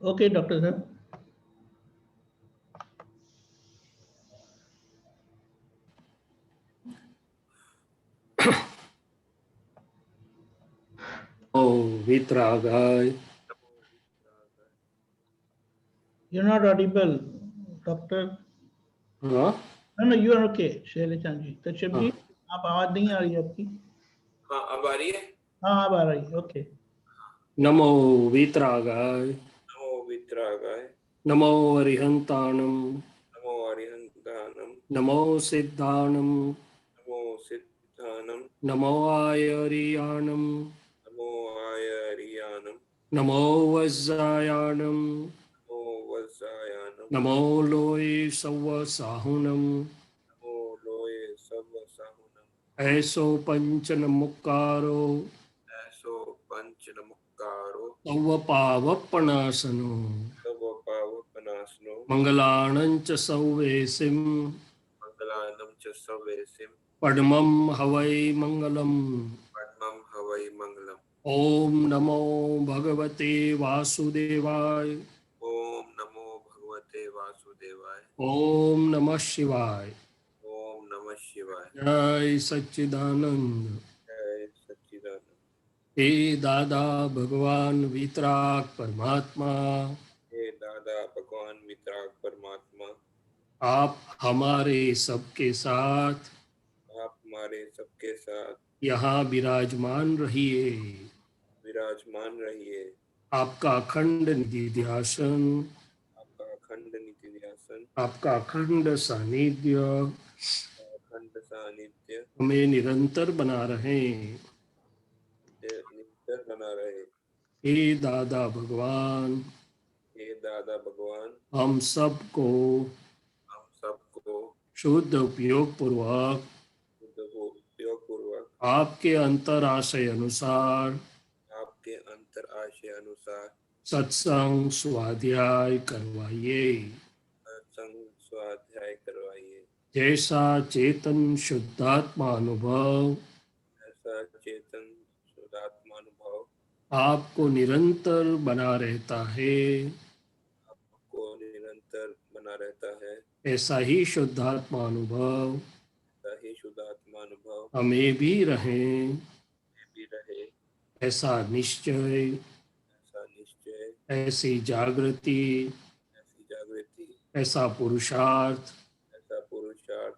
Okay doctor साहब। वितरागाय। You are not audible doctor. हाँ no you are okay Shailesh ji. Kashyap ji आप आवाज नहीं आ रही है आपकी। हाँ अब आ रही है। हाँ अब आ रही है। ओके। नमो वितरागाय। नमो वितरागाय। नमो अरिहंताणम। नमो अरिहंताणम। नमो सिद्धाणम। नमो सिद्धानम। नमो आयरियाणम। नमो आयरियानम। नमो वज्रायाणम। नमो वज्रायानम। नमो लोये सव्वसाहुनम। नमो लोये सव्वसाहुनम। ऐसो पंचन मुक्कारो। ऐसो पंच नमुक्कारो। सव्वपावपनासनो। सर्वपावपनाशनो। मंगलाणंच सव्वेसिम। मंगलानम च सवेसिम। पद्मं हवै मंगलम। पद्मं हवै मंगलम। ओम नमो भगवते वासुदेवाय। ओम नमो भगवते वासुदेवाय। ओम नमः शिवाय। ओम नमः शिवाय। जय सच्चिदानंद। जय सच्चिदानंद। हे दादा भगवान वितराग परमात्मा, हे दादा भगवान वितराग परमात्मा, आप हमारे सबके साथ आप हमारे सबके साथ यहाँ विराजमान रहिए। विराजमान रहिए। आपका अखंड निधिध्यासन, आपका अखंड निधिध्यासन, आपका अखंड सानिध्य अखंड सानिध्य हमें निरंतर बना रहे। निरंतर बना रहे। हे दादा भगवान, हे दादा भगवान, हम सबको शुद्ध उपयोग पूर्वक उपयोग पूर्वक आपके अंतराशय अनुसार आपके अंतर आशय अनुसार सत्संग स्वाध्याय करवाइए। सत्संग स्वाध्याय करवाइए। जैसा चेतन शुद्धात्मा अनुभव ऐसा चेतन शुद्धात्मा अनुभव आपको निरंतर बना रहता है, आपको निरंतर बना रहता है, ऐसा ही शुद्धात्मा अनुभव ऐसा ही शुद्धात्मा अनुभव हमें भी रहे। भी रहे। ऐसा निश्चय, ऐसा निश्चय, ऐसी जागृति, ऐसी जागृति, ऐसा पुरुषार्थ, ऐसा पुरुषार्थ,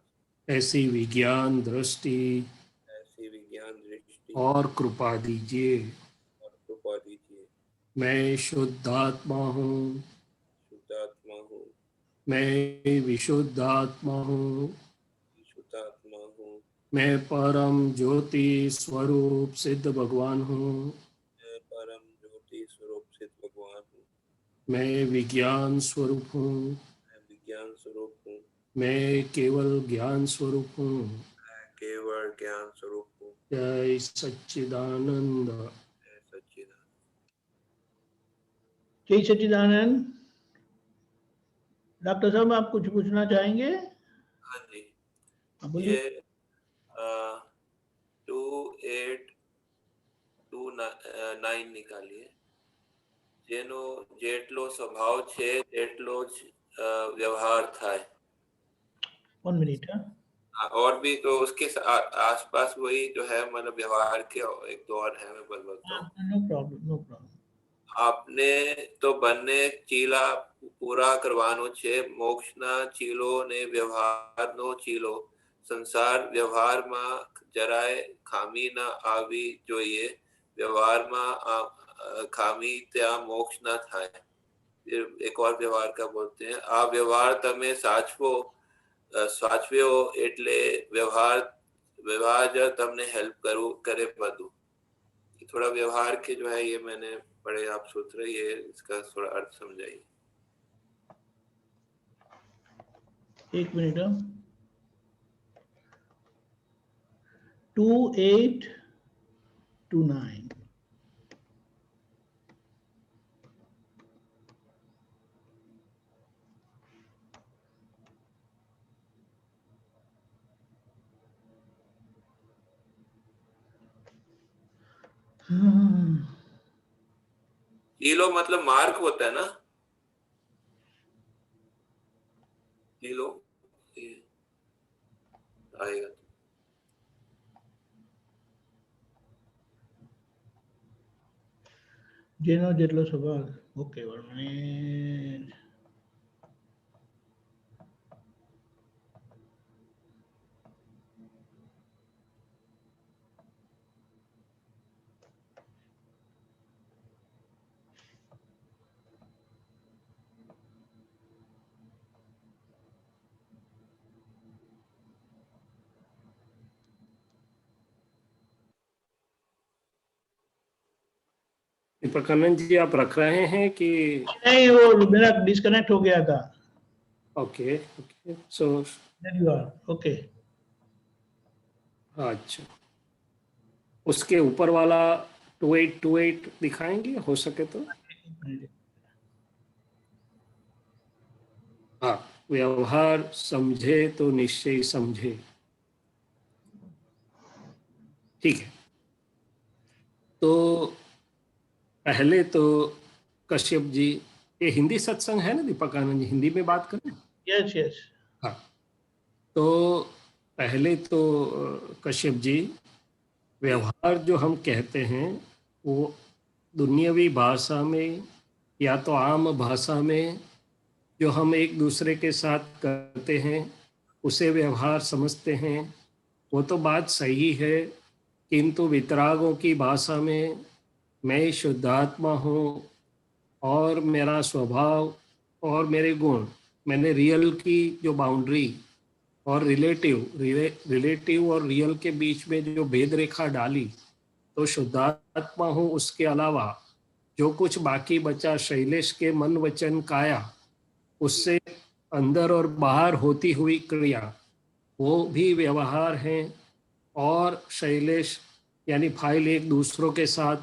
ऐसी विज्ञान दृष्टि ऐसी विज्ञान दृष्टि और कृपा दीजिए। और कृपा दीजिए। मैं शुद्धात्मा हूँ, शुद्धात्मा हूँ, मैं विशुद्धात्मा हूँ, शुद्धात्मा हूँ, मैं परम ज्योति स्वरूप सिद्ध भगवान हूँ, मैं परम ज्योति स्वरूप सिद्ध भगवान हूँ, मैं विज्ञान स्वरूप हूँ, मैं विज्ञान स्वरूप हूँ, मैं केवल ज्ञान स्वरूप हूँ। मैं केवल ज्ञान स्वरूप हूँ। जय सच्चिदानंद। जय सच्चिदानंद। जय सच्चिदानंद। डॉक्टर साहब आप कुछ पूछना चाहेंगे? हाँ जी, बोलिए। ये 2829 निकालिए। જેનો જેટલો સ્વભાવ છે તેટલો જ વ્યવહાર થાય। 1 मिनट। और भी तो उसके आसपास वही जो है मतलब व्यवहार के एक दो और है, मैं बोलता हूँ। No problem no problem. आपने तो બંને ચીલા પૂરા કરવાનો છે। મોક્ષના ચીલો ને વ્યવહારનો ચીલો સંસાર વ્યવહારમાં જરાય ખામી ના આવી જોઈએ। વ્યવહારમાં ખામી ત્યાં મોક્ષ ના થાય। फिर एक और व्यवहार का बोलते हैं, आ व्यवहार तमे साचवो साचव्यो એટલે व्यवहार जो तमने हेल्प करे બધું। थोड़ा व्यवहार के जो है ये मैंने पढ़े आप सूत्र, ये इसका थोड़ा अर्थ समझाइए। 1 मिनट। 2829 चीलो मतलब मार्ग होता है ना। चीलो ये आएगा। જેનો જેટલો સ્વભાવ. Okay, 1 minute. दीपकानंद जी आप रख रहे हैं कि? नहीं, वो मेरा डिस्कनेक्ट हो गया था. Okay okay, so There you are. Okay. अच्छा, उसके ऊपर वाला 2828 दिखाएंगे हो सके तो? हाँ, व्यवहार समझे तो निश्चय समझे, ठीक है। तो पहले तो कश्यप जी, ये हिंदी सत्संग है ना दीपकानंद जी, हिंदी में बात करें? Yes yes. हाँ, तो पहले तो कश्यप जी, व्यवहार जो हम कहते हैं वो दुनियावी भाषा में या तो आम भाषा में जो हम एक दूसरे के साथ करते हैं उसे व्यवहार समझते हैं, वो तो बात सही है। किंतु वितरागों की भाषा में मैं शुद्धात्मा हूँ और मेरा स्वभाव और मेरे गुण, मैंने रियल की जो बाउंड्री और रिलेटिव और रियल के बीच में जो भेद रेखा डाली, तो शुद्धात्मा हूँ, उसके अलावा जो कुछ बाकी बचा शैलेश के मन वचन काया, उससे अंदर और बाहर होती हुई क्रिया, वो भी व्यवहार हैं। और शैलेश यानी फाइल एक दूसरों के साथ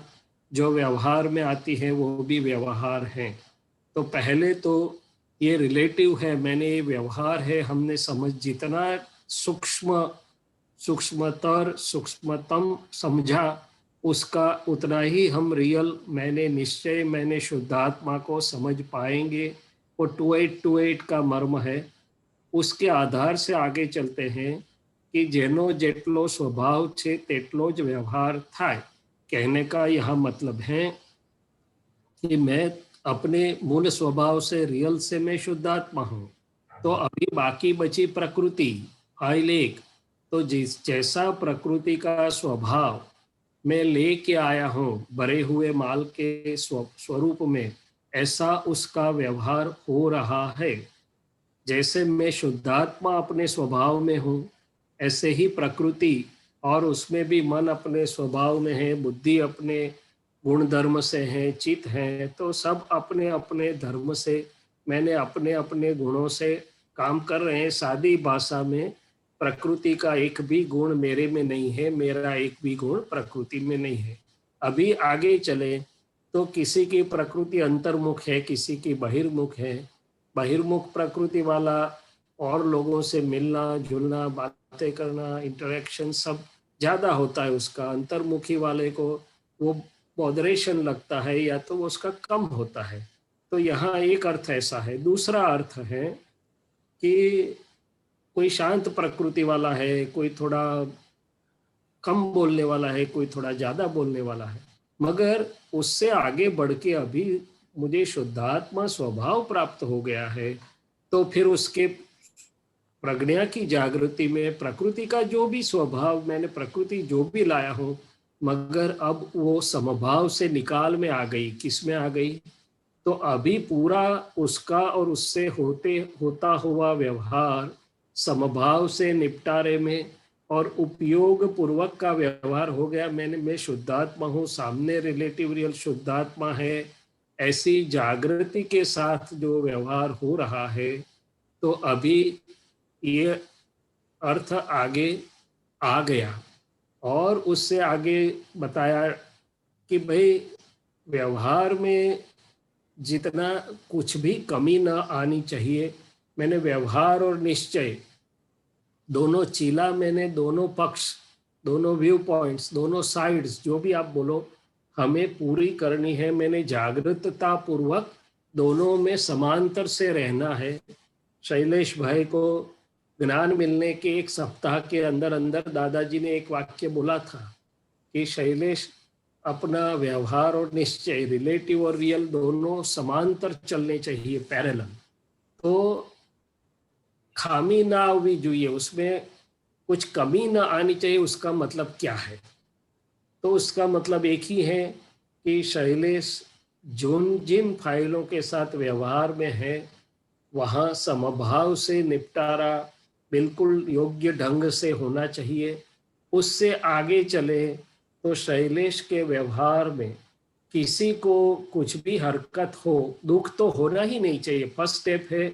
जो व्यवहार में आती है वो भी व्यवहार हैं। तो पहले तो ये रिलेटिव है, मैंने ये व्यवहार है, हमने समझ जितना सूक्ष्मतम समझा उसका उतना ही हम रियल मैंने निश्चय मैंने शुद्धात्मा को समझ पाएंगे। वो 2828 का मर्म है। उसके आधार से आगे चलते हैं कि जेनो जेटलो स्वभाव छे तेटलो ज व्यवहार थाय। कहने का यह मतलब है कि मैं अपने मूल स्वभाव से रियल से मैं शुद्धात्मा हूँ। तो अभी बाकी बची प्रकृति आइलेक, तो जिस जैसा प्रकृति का स्वभाव मैं लेके आया हूँ भरे हुए माल के स्वरूप में, ऐसा उसका व्यवहार हो रहा है। जैसे मैं शुद्धात्मा अपने स्वभाव में हूँ, ऐसे ही प्रकृति और उसमें भी मन अपने स्वभाव में है, बुद्धि अपने गुण धर्म से है, चित्त है, तो सब अपने अपने धर्म से मैंने अपने अपने गुणों से काम कर रहे हैं। सादी भाषा में प्रकृति का एक भी गुण मेरे में नहीं है, मेरा एक भी गुण प्रकृति में नहीं है। अभी आगे चले तो किसी की प्रकृति अंतर्मुख है, किसी की बहिर्मुख है। बहिर्मुख प्रकृति वाला और लोगों से मिलना जुलना बातें करना इंटरेक्शन सब ज़्यादा होता है उसका। अंतर्मुखी वाले को वो मॉडरेशन लगता है या तो उसका कम होता है। तो यहाँ एक अर्थ ऐसा है। दूसरा अर्थ है कि कोई शांत प्रकृति वाला है, कोई थोड़ा कम बोलने वाला है, कोई थोड़ा ज़्यादा बोलने वाला है, मगर उससे आगे बढ़ के अभी मुझे शुद्धात्मा स्वभाव प्राप्त हो गया है। तो फिर उसके प्रज्ञा की जागृति में प्रकृति का जो भी स्वभाव मैंने प्रकृति जो भी लाया हूँ, मगर अब वो समभाव से निकाल में आ गई। किस में आ गई? तो अभी पूरा उसका और उससे होता हुआ व्यवहार समभाव से निपटारे में और उपयोग पूर्वक का व्यवहार हो गया। मैं शुद्धात्मा हूँ, सामने रिलेटिव रियल शुद्धात्मा है, ऐसी जागृति के साथ जो व्यवहार हो रहा है। तो अभी ये अर्थ आगे आ गया और उससे आगे बताया कि भाई व्यवहार में जितना कुछ भी कमी ना आनी चाहिए। मैंने व्यवहार और निश्चय दोनों चीला, मैंने दोनों पक्ष, दोनों व्यू पॉइंट्स, दोनों साइड्स जो भी आप बोलो, हमें पूरी करनी है। मैंने जागृतता पूर्वक दोनों में समांतर से रहना है। शैलेश भाई को ज्ञान मिलने के 1 सप्ताह के अंदर अंदर दादाजी ने एक वाक्य बोला था कि शैलेश अपना व्यवहार और निश्चय, रिलेटिव और रियल दोनों समांतर चलने चाहिए, पैरेलल। तो खामी ना आवी જોઈએ, उसमें कुछ कमी ना आनी चाहिए। उसका मतलब क्या है? तो उसका मतलब एक ही है कि शैलेश जिन फाइलों के साथ व्यवहार में है वहाँ समभाव से निपटारा बिल्कुल योग्य ढंग से होना चाहिए। उससे आगे चले तो शैलेश के व्यवहार में किसी को कुछ भी हरकत हो, दुख तो होना ही नहीं चाहिए। फर्स्ट स्टेप है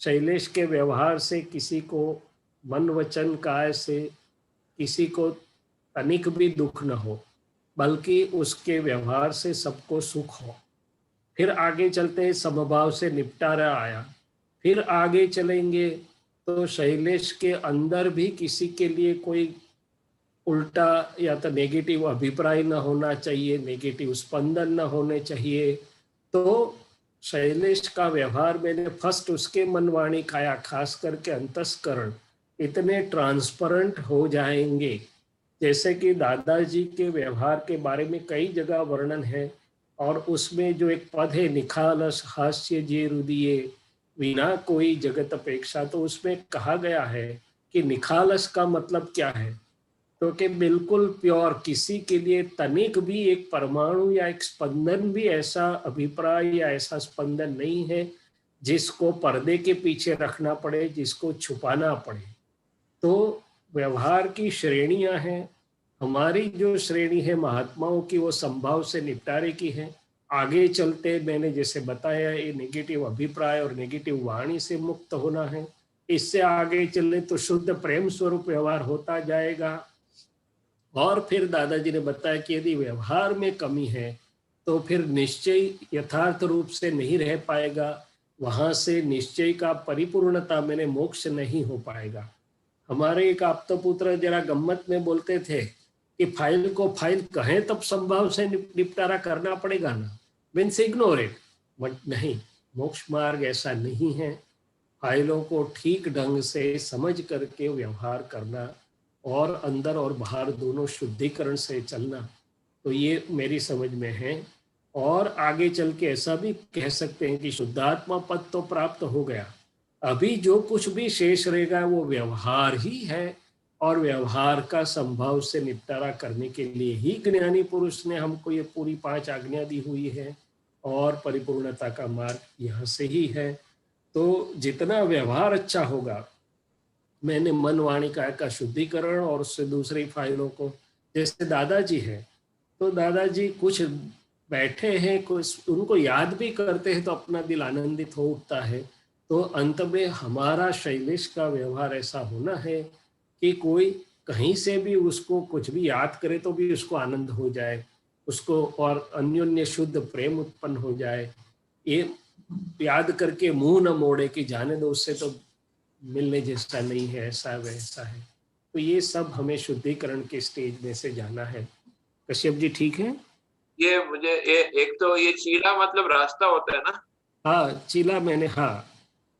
शैलेश के व्यवहार से किसी को मन वचन काय से किसी को तनिक भी दुख न हो, बल्कि उसके व्यवहार से सबको सुख हो। फिर आगे चलते समभाव से निपटारा आया। फिर आगे चलेंगे तो शैलेश के अंदर भी किसी के लिए कोई उल्टा या तो नेगेटिव अभिप्राय न होना चाहिए, नेगेटिव स्पंदन न होने चाहिए। तो शैलेश का व्यवहार मैंने फर्स्ट उसके मन वाणी काया, खास करके अंतस्करण इतने ट्रांसपेरेंट हो जाएंगे, जैसे कि दादाजी के व्यवहार के बारे में कई जगह वर्णन है। और उसमें जो एक पद है निखालस हास्य जे हृदय विना कोई जगत अपेक्षा, तो उसमें कहा गया है कि निखालस का मतलब क्या है, तो कि बिल्कुल प्योर, किसी के लिए तनिक भी एक परमाणु या एक स्पंदन भी ऐसा अभिप्राय या ऐसा स्पंदन नहीं है जिसको पर्दे के पीछे रखना पड़े, जिसको छुपाना पड़े। तो व्यवहार की श्रेणियां हैं। हमारी जो श्रेणी है महात्माओं की, वो संभाव से निपटारे की है। आगे चलते मैंने जैसे बताया, ये नेगेटिव अभिप्राय और नेगेटिव वाणी से मुक्त होना है। इससे आगे चले तो शुद्ध प्रेम स्वरूप व्यवहार होता जाएगा। और फिर दादाजी ने बताया कि यदि व्यवहार में कमी है तो फिर निश्चय यथार्थ रूप से नहीं रह पाएगा, वहां से निश्चय का परिपूर्णता मैंने मोक्ष नहीं हो पाएगा। हमारे एक आप्तपुत्र जरा गम्मत में बोलते थे कि फाइल को फाइल कहें तब संभाव से निपटारा करना पड़ेगा ना, मीन्स इग्नोर इट। बट नहीं, मोक्ष मार्ग ऐसा नहीं है। फाइलों को ठीक ढंग से समझ करके व्यवहार करना और अंदर और बाहर दोनों शुद्धिकरण से चलना, तो ये मेरी समझ में है। और आगे चल के ऐसा भी कह सकते हैं कि शुद्धात्मा पद तो प्राप्त हो गया, अभी जो कुछ भी शेष रहेगा वो व्यवहार ही है। और व्यवहार का संभाव से निपटारा करने के लिए ही ज्ञानी पुरुष ने हमको ये पूरी 5 आज्ञा दी हुई है, और परिपूर्णता का मार्ग यहाँ से ही है। तो जितना व्यवहार अच्छा होगा, मैंने मन वाणी काया का शुद्धिकरण और उससे दूसरी फाइलों को, जैसे दादाजी हैं, तो दादाजी कुछ बैठे हैं, कुछ उनको याद भी करते हैं तो अपना दिल आनंदित हो उठता है। तो अंत में हमारा शैलेश का व्यवहार ऐसा होना है कि कोई कहीं से भी उसको कुछ भी याद करे तो भी उसको आनंद हो जाए, उसको और अन्योन्य शुद्ध प्रेम उत्पन्न हो जाए। ये याद करके मुंह न मोड़े कि जाने दो, उससे तो मिलने जैसा नहीं है, ऐसा वैसा है। तो ये सब हमें शुद्धिकरण के स्टेज में से जाना है। कश्यप जी ठीक है? ये मुझे एक तो ये चीला मतलब रास्ता होता है ना? हाँ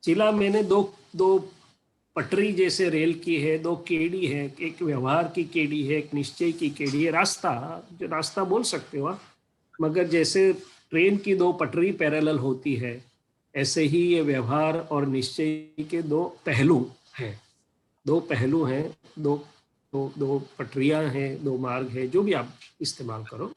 चीला मैंने दो पटरी जैसे रेल की है, 2 केड़ी है, एक व्यवहार की केड़ी है, एक निश्चय की केड़ी है। रास्ता, जो रास्ता बोल सकते हो आप, मगर जैसे ट्रेन की 2 पटरी पैरेलल होती है, ऐसे ही ये व्यवहार और निश्चय के 2 पहलू हैं। 2 पहलू हैं, दो पटरियां हैं, 2 मार्ग है, जो भी आप इस्तेमाल करो।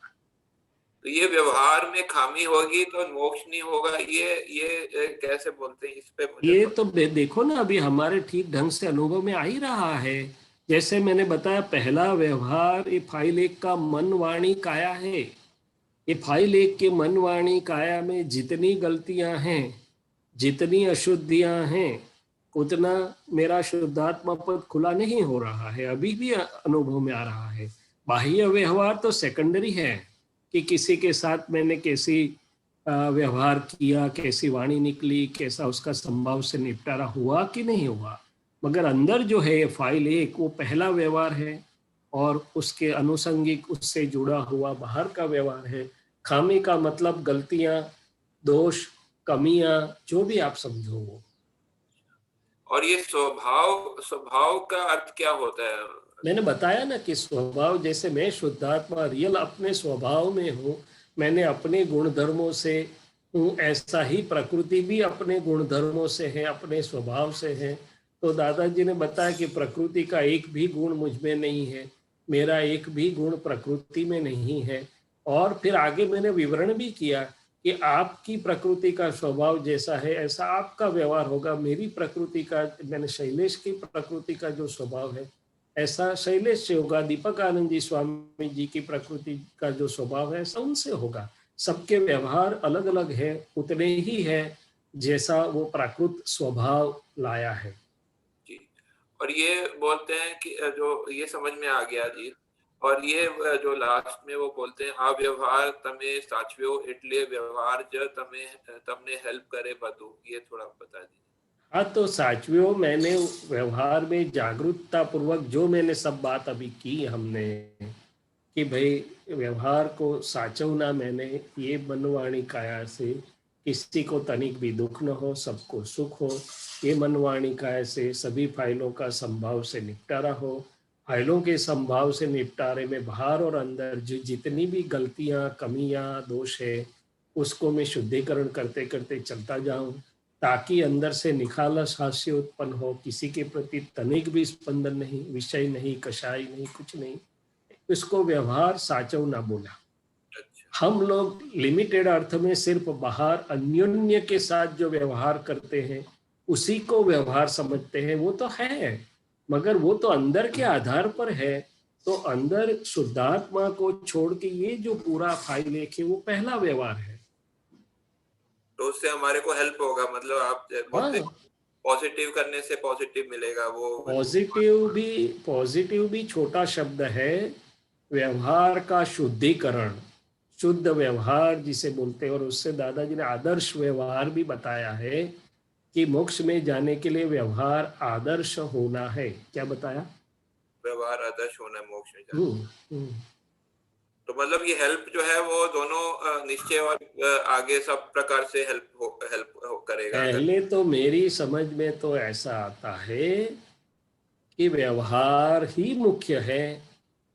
तो ये व्यवहार में खामी होगी तो मोक्ष नहीं होगा, ये कैसे बोलते हैं इस पे? ये तो देखो ना, अभी हमारे ठीक ढंग से अनुभव में आ ही रहा है। जैसे मैंने बताया, पहला व्यवहार ये फाइल 1 का मन वाणी काया है। ये फाइल 1 के मन वाणी काया में जितनी गलतियां हैं, जितनी अशुद्धियां हैं, उतना मेरा शुद्धात्मा पद खुला नहीं हो रहा है, अभी भी अनुभव में आ रहा है। बाह्य व्यवहार तो सेकेंडरी है कि किसी के साथ मैंने कैसी व्यवहार किया, कैसी वाणी निकली, कैसा उसका संभाव से निपटारा हुआ कि नहीं हुआ, मगर अंदर जो है फाइल 1 वो पहला व्यवहार है, और उसके अनुसंगिक उससे जुड़ा हुआ बाहर का व्यवहार है। खामी का मतलब गलतियां, दोष, कमियां, जो भी आप समझो वो। और ये स्वभाव स्वभाव का अर्थ क्या होता है? मैंने बताया ना कि स्वभाव, जैसे मैं शुद्धात्मा रियल अपने स्वभाव में हूँ, मैंने अपने गुण धर्मों से हूँ, ऐसा ही प्रकृति भी अपने गुण धर्मों से है, अपने स्वभाव से है। तो दादाजी ने बताया कि प्रकृति का एक भी गुण मुझ में नहीं है, मेरा एक भी गुण प्रकृति में नहीं है। और फिर आगे मैंने विवरण भी किया कि आपकी प्रकृति का स्वभाव जैसा है ऐसा आपका व्यवहार होगा। मेरी प्रकृति का, मैंने शैलेश की प्रकृति का जो स्वभाव है ऐसा शैलेश से होगा, दीपक आनंद जी स्वामी जी की प्रकृति का जो स्वभाव है ऐसा उनसे होगा। सबके व्यवहार अलग अलग है, उतने ही है जैसा वो प्राकृत स्वभाव लाया है जी। और ये बोलते हैं कि जो ये समझ में आ गया जी, और ये जो लास्ट में वो बोलते हैं आ व्यवहार तमे साचव्यो એટલે व्यवहार ज तमे तमने हेल्प करे बधु, ये थोड़ा बता दीजिए। हाँ, तो साचवियों, मैंने व्यवहार में जागरूकता पूर्वक जो मैंने सब बात अभी की हमने कि भाई व्यवहार को साचवना, मैंने ये मनवाणी काया से किसी को तनिक भी दुख न हो, सबको सुख हो, ये मनवाणी काया से सभी फाइलों का संभाव से निपटारा हो। फाइलों के संभाव से निपटारे में बाहर और अंदर जो जितनी भी गलतियां, कमियां, दोष है उसको मैं शुद्धिकरण करते करते चलता जाऊं, ताकि अंदर से निखालस हास्य उत्पन्न हो, किसी के प्रति तनिक भी स्पंदन नहीं, विषय नहीं, कषाय नहीं, कुछ नहीं। इसको व्यवहार साचव ना बोला। अच्छा। हम लोग लिमिटेड अर्थ में सिर्फ बाहर अन्योन्य के साथ जो व्यवहार करते हैं उसी को व्यवहार समझते हैं, वो तो है, मगर वो तो अंदर के आधार पर है। तो अंदर शुद्धात्मा को छोड़ के ये जो पूरा फाइल है वो पहला व्यवहार है। तो उससे हमारे को हेल्प होगा, मतलब आप बोलते हाँ, पॉजिटिव करने से पॉजिटिव मिलेगा वो। पॉजिटिव भी छोटा शब्द है। व्यवहार का शुद्धिकरण, शुद्ध व्यवहार जिसे बोलते हैं, और उससे दादाजी ने आदर्श व्यवहार भी बताया है कि मोक्ष में जाने के लिए व्यवहार आदर्श होना है। क्या बताया? व्यवहार आदर्श होना मोक्ष में जाना। हम्म। तो मतलब ये हेल्प जो है वो दोनों निश्चय और आगे सब प्रकार से हेल्प करेगा। पहले तो मेरी समझ में तो ऐसा आता है कि व्यवहार ही मुख्य है।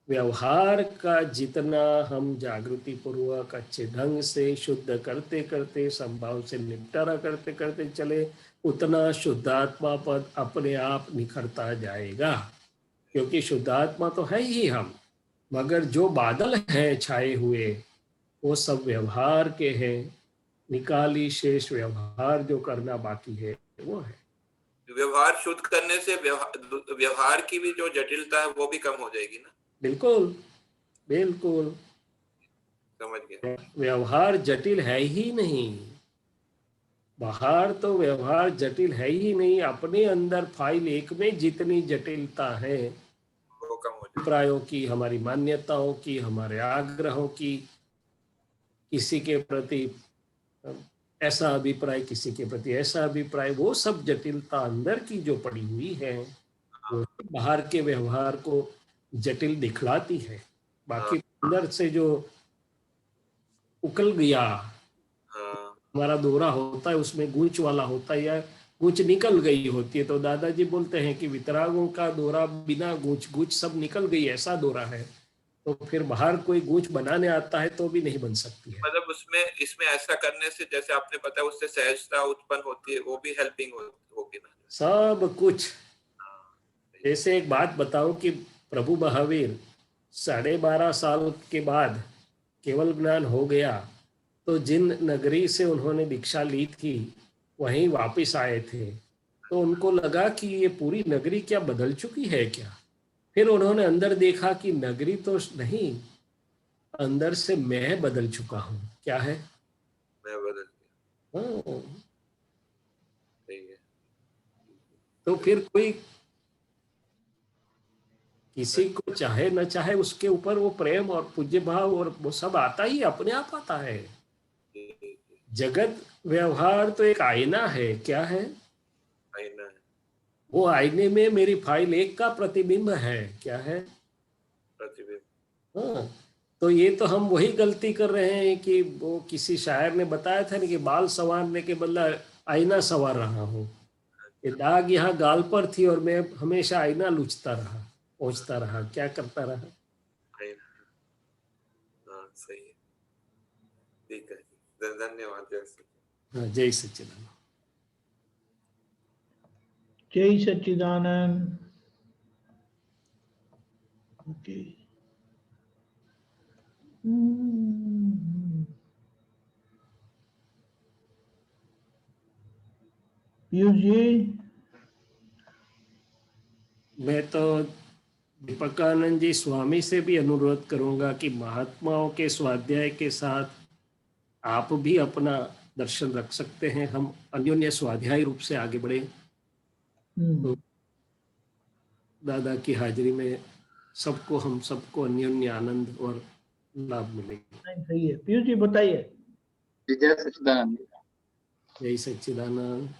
व्यवहार का जितना हम जागृति पूर्वक अच्छे ढंग से शुद्ध करते करते, संभाव से निपटारा करते करते चले, उतना शुद्धात्मा पद अपने आप निखरता जाएगा। क्योंकि शुद्धात्मा तो है ही हम, मगर जो बादल हैं छाए हुए वो सब व्यवहार के हैं। निकाली शेष व्यवहार जो करना बाकी है वो है। व्यवहार शुद्ध करने से व्यवहार की भी जो जटिलता है वो भी कम हो जाएगी ना। बिल्कुल बिल्कुल, समझ गया। व्यवहार जटिल है ही नहीं। बाहर तो व्यवहार जटिल है ही नहीं। अपने अंदर फाइल एक में जितनी जटिलता है, वो कम हो जाएगी। अभिप्रायों की, हमारी मान्यताओं की, हमारे आग्रहों की, किसी के प्रति ऐसा अभिप्राय, किसी के प्रति ऐसा अभिप्राय, वो सब जटिलता अंदर की जो पड़ी हुई है वो बाहर के व्यवहार को जटिल दिखलाती है। बाकी अंदर से जो उकल गया हमारा दोहरा होता है, उसमें गूंच वाला होता है या गूंच निकल गई होती है। तो दादाजी बोलते हैं कि वितरागों का दोहरा बिना गूंच सब निकल गई, ऐसा दोहरा है। तो फिर बाहर कोई गूंच बनाने आता है तो भी नहीं बन सकती है। मतलब उसमें इसमें ऐसा करने से, जैसे आपने बताया, उससे सहजता उत्पन्न होती है, वो भी हेल्पिंग होगी ना सब कुछ। जैसे एक बात बताओ कि प्रभु महावीर 12.5 साल के बाद केवल ज्ञान हो गया, तो जिन नगरी से उन्होंने दीक्षा ली थी वहीं वापस आए थे, तो उनको लगा कि ये पूरी नगरी क्या बदल चुकी है क्या। फिर उन्होंने अंदर देखा कि नगरी तो नहीं, अंदर से मैं बदल चुका हूँ। क्या है? मैं बदल गया। हाँ। सही है। तो फिर कोई किसी को चाहे न चाहे उसके ऊपर वो प्रेम और पूज्य भाव और वो सब आता ही, अपने आप आता है। जगत व्यवहार तो एक आईना है। क्या है? आईना है। वो आईने में मेरी फाइल एक का प्रतिबिंब है। क्या है? प्रतिबिंब। हाँ। तो ये तो हम वही गलती कर रहे हैं कि वो किसी शायर ने बताया था ना कि बाल संवारने के बदला आईना संवार रहा हूँ। ये दाग यहाँ गाल पर थी और मैं हमेशा आईना पोंछता रहा, क्या करता रहा। हाँ सही है, ठीक है, धन्यवाद। हाँ, जय सच्चिदानंद। जय सच्चिदानंद। ओके। पीयूष जी। मैं तो दीपकानंद जी स्वामी से भी अनुरोध करूंगा कि महात्माओं के स्वाध्याय के साथ आप भी अपना दर्शन रख सकते हैं, हम अन्योन्य स्वाध्याय रूप से आगे बढ़े तो दादा की हाजिरी में हम सबको अन्योन्य आनंद और लाभ मिलेगा। सही है पीयूष जी, बताइए। जय सच्चिदानंद। जय सच्चिदानंद।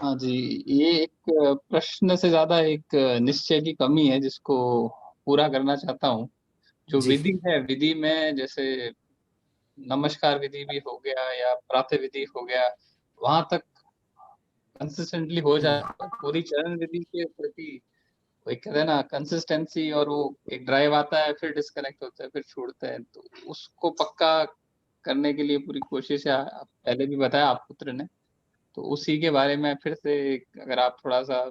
हाँ जी, ये एक प्रश्न से ज्यादा एक निश्चय की कमी है जिसको पूरा करना चाहता हूँ। जो विधि है, विधि में जैसे नमस्कार विधि भी हो गया या प्रातः विधि हो गया, वहां तक कंसिस्टेंटली हो जाता है। पूरी चरण विधि के प्रति एक कहते हैं ना कंसिस्टेंसी, और वो एक ड्राइव आता है फिर डिस्कनेक्ट होता है फिर छूटता है, तो उसको पक्का करने के लिए पूरी कोशिश है। पहले भी बताया आप पुत्र ने, तो उसी के बारे में फिर से अगर आप थोड़ा सा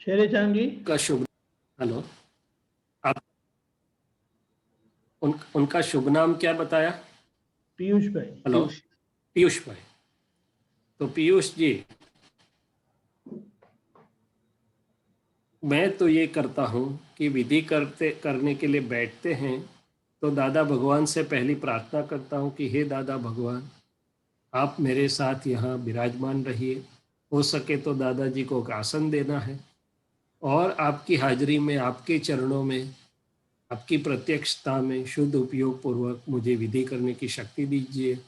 शैलेचांद जी का शुभ, हेलो, आप उनका शुभ नाम क्या बताया? पीयूष भाई। हेलो, पीयूष भाई। तो पीयूष जी, मैं तो ये करता हूँ कि विधि करने के लिए बैठते हैं तो दादा भगवान से पहली प्रार्थना करता हूँ कि हे दादा भगवान, आप मेरे साथ यहाँ विराजमान रहिए। हो सके तो दादाजी को एक आसन देना है और आपकी हाजिरी में, आपके चरणों में, आपकी प्रत्यक्षता में शुद्ध उपयोग पूर्वक मुझे विधि करने की शक्ति दीजिए।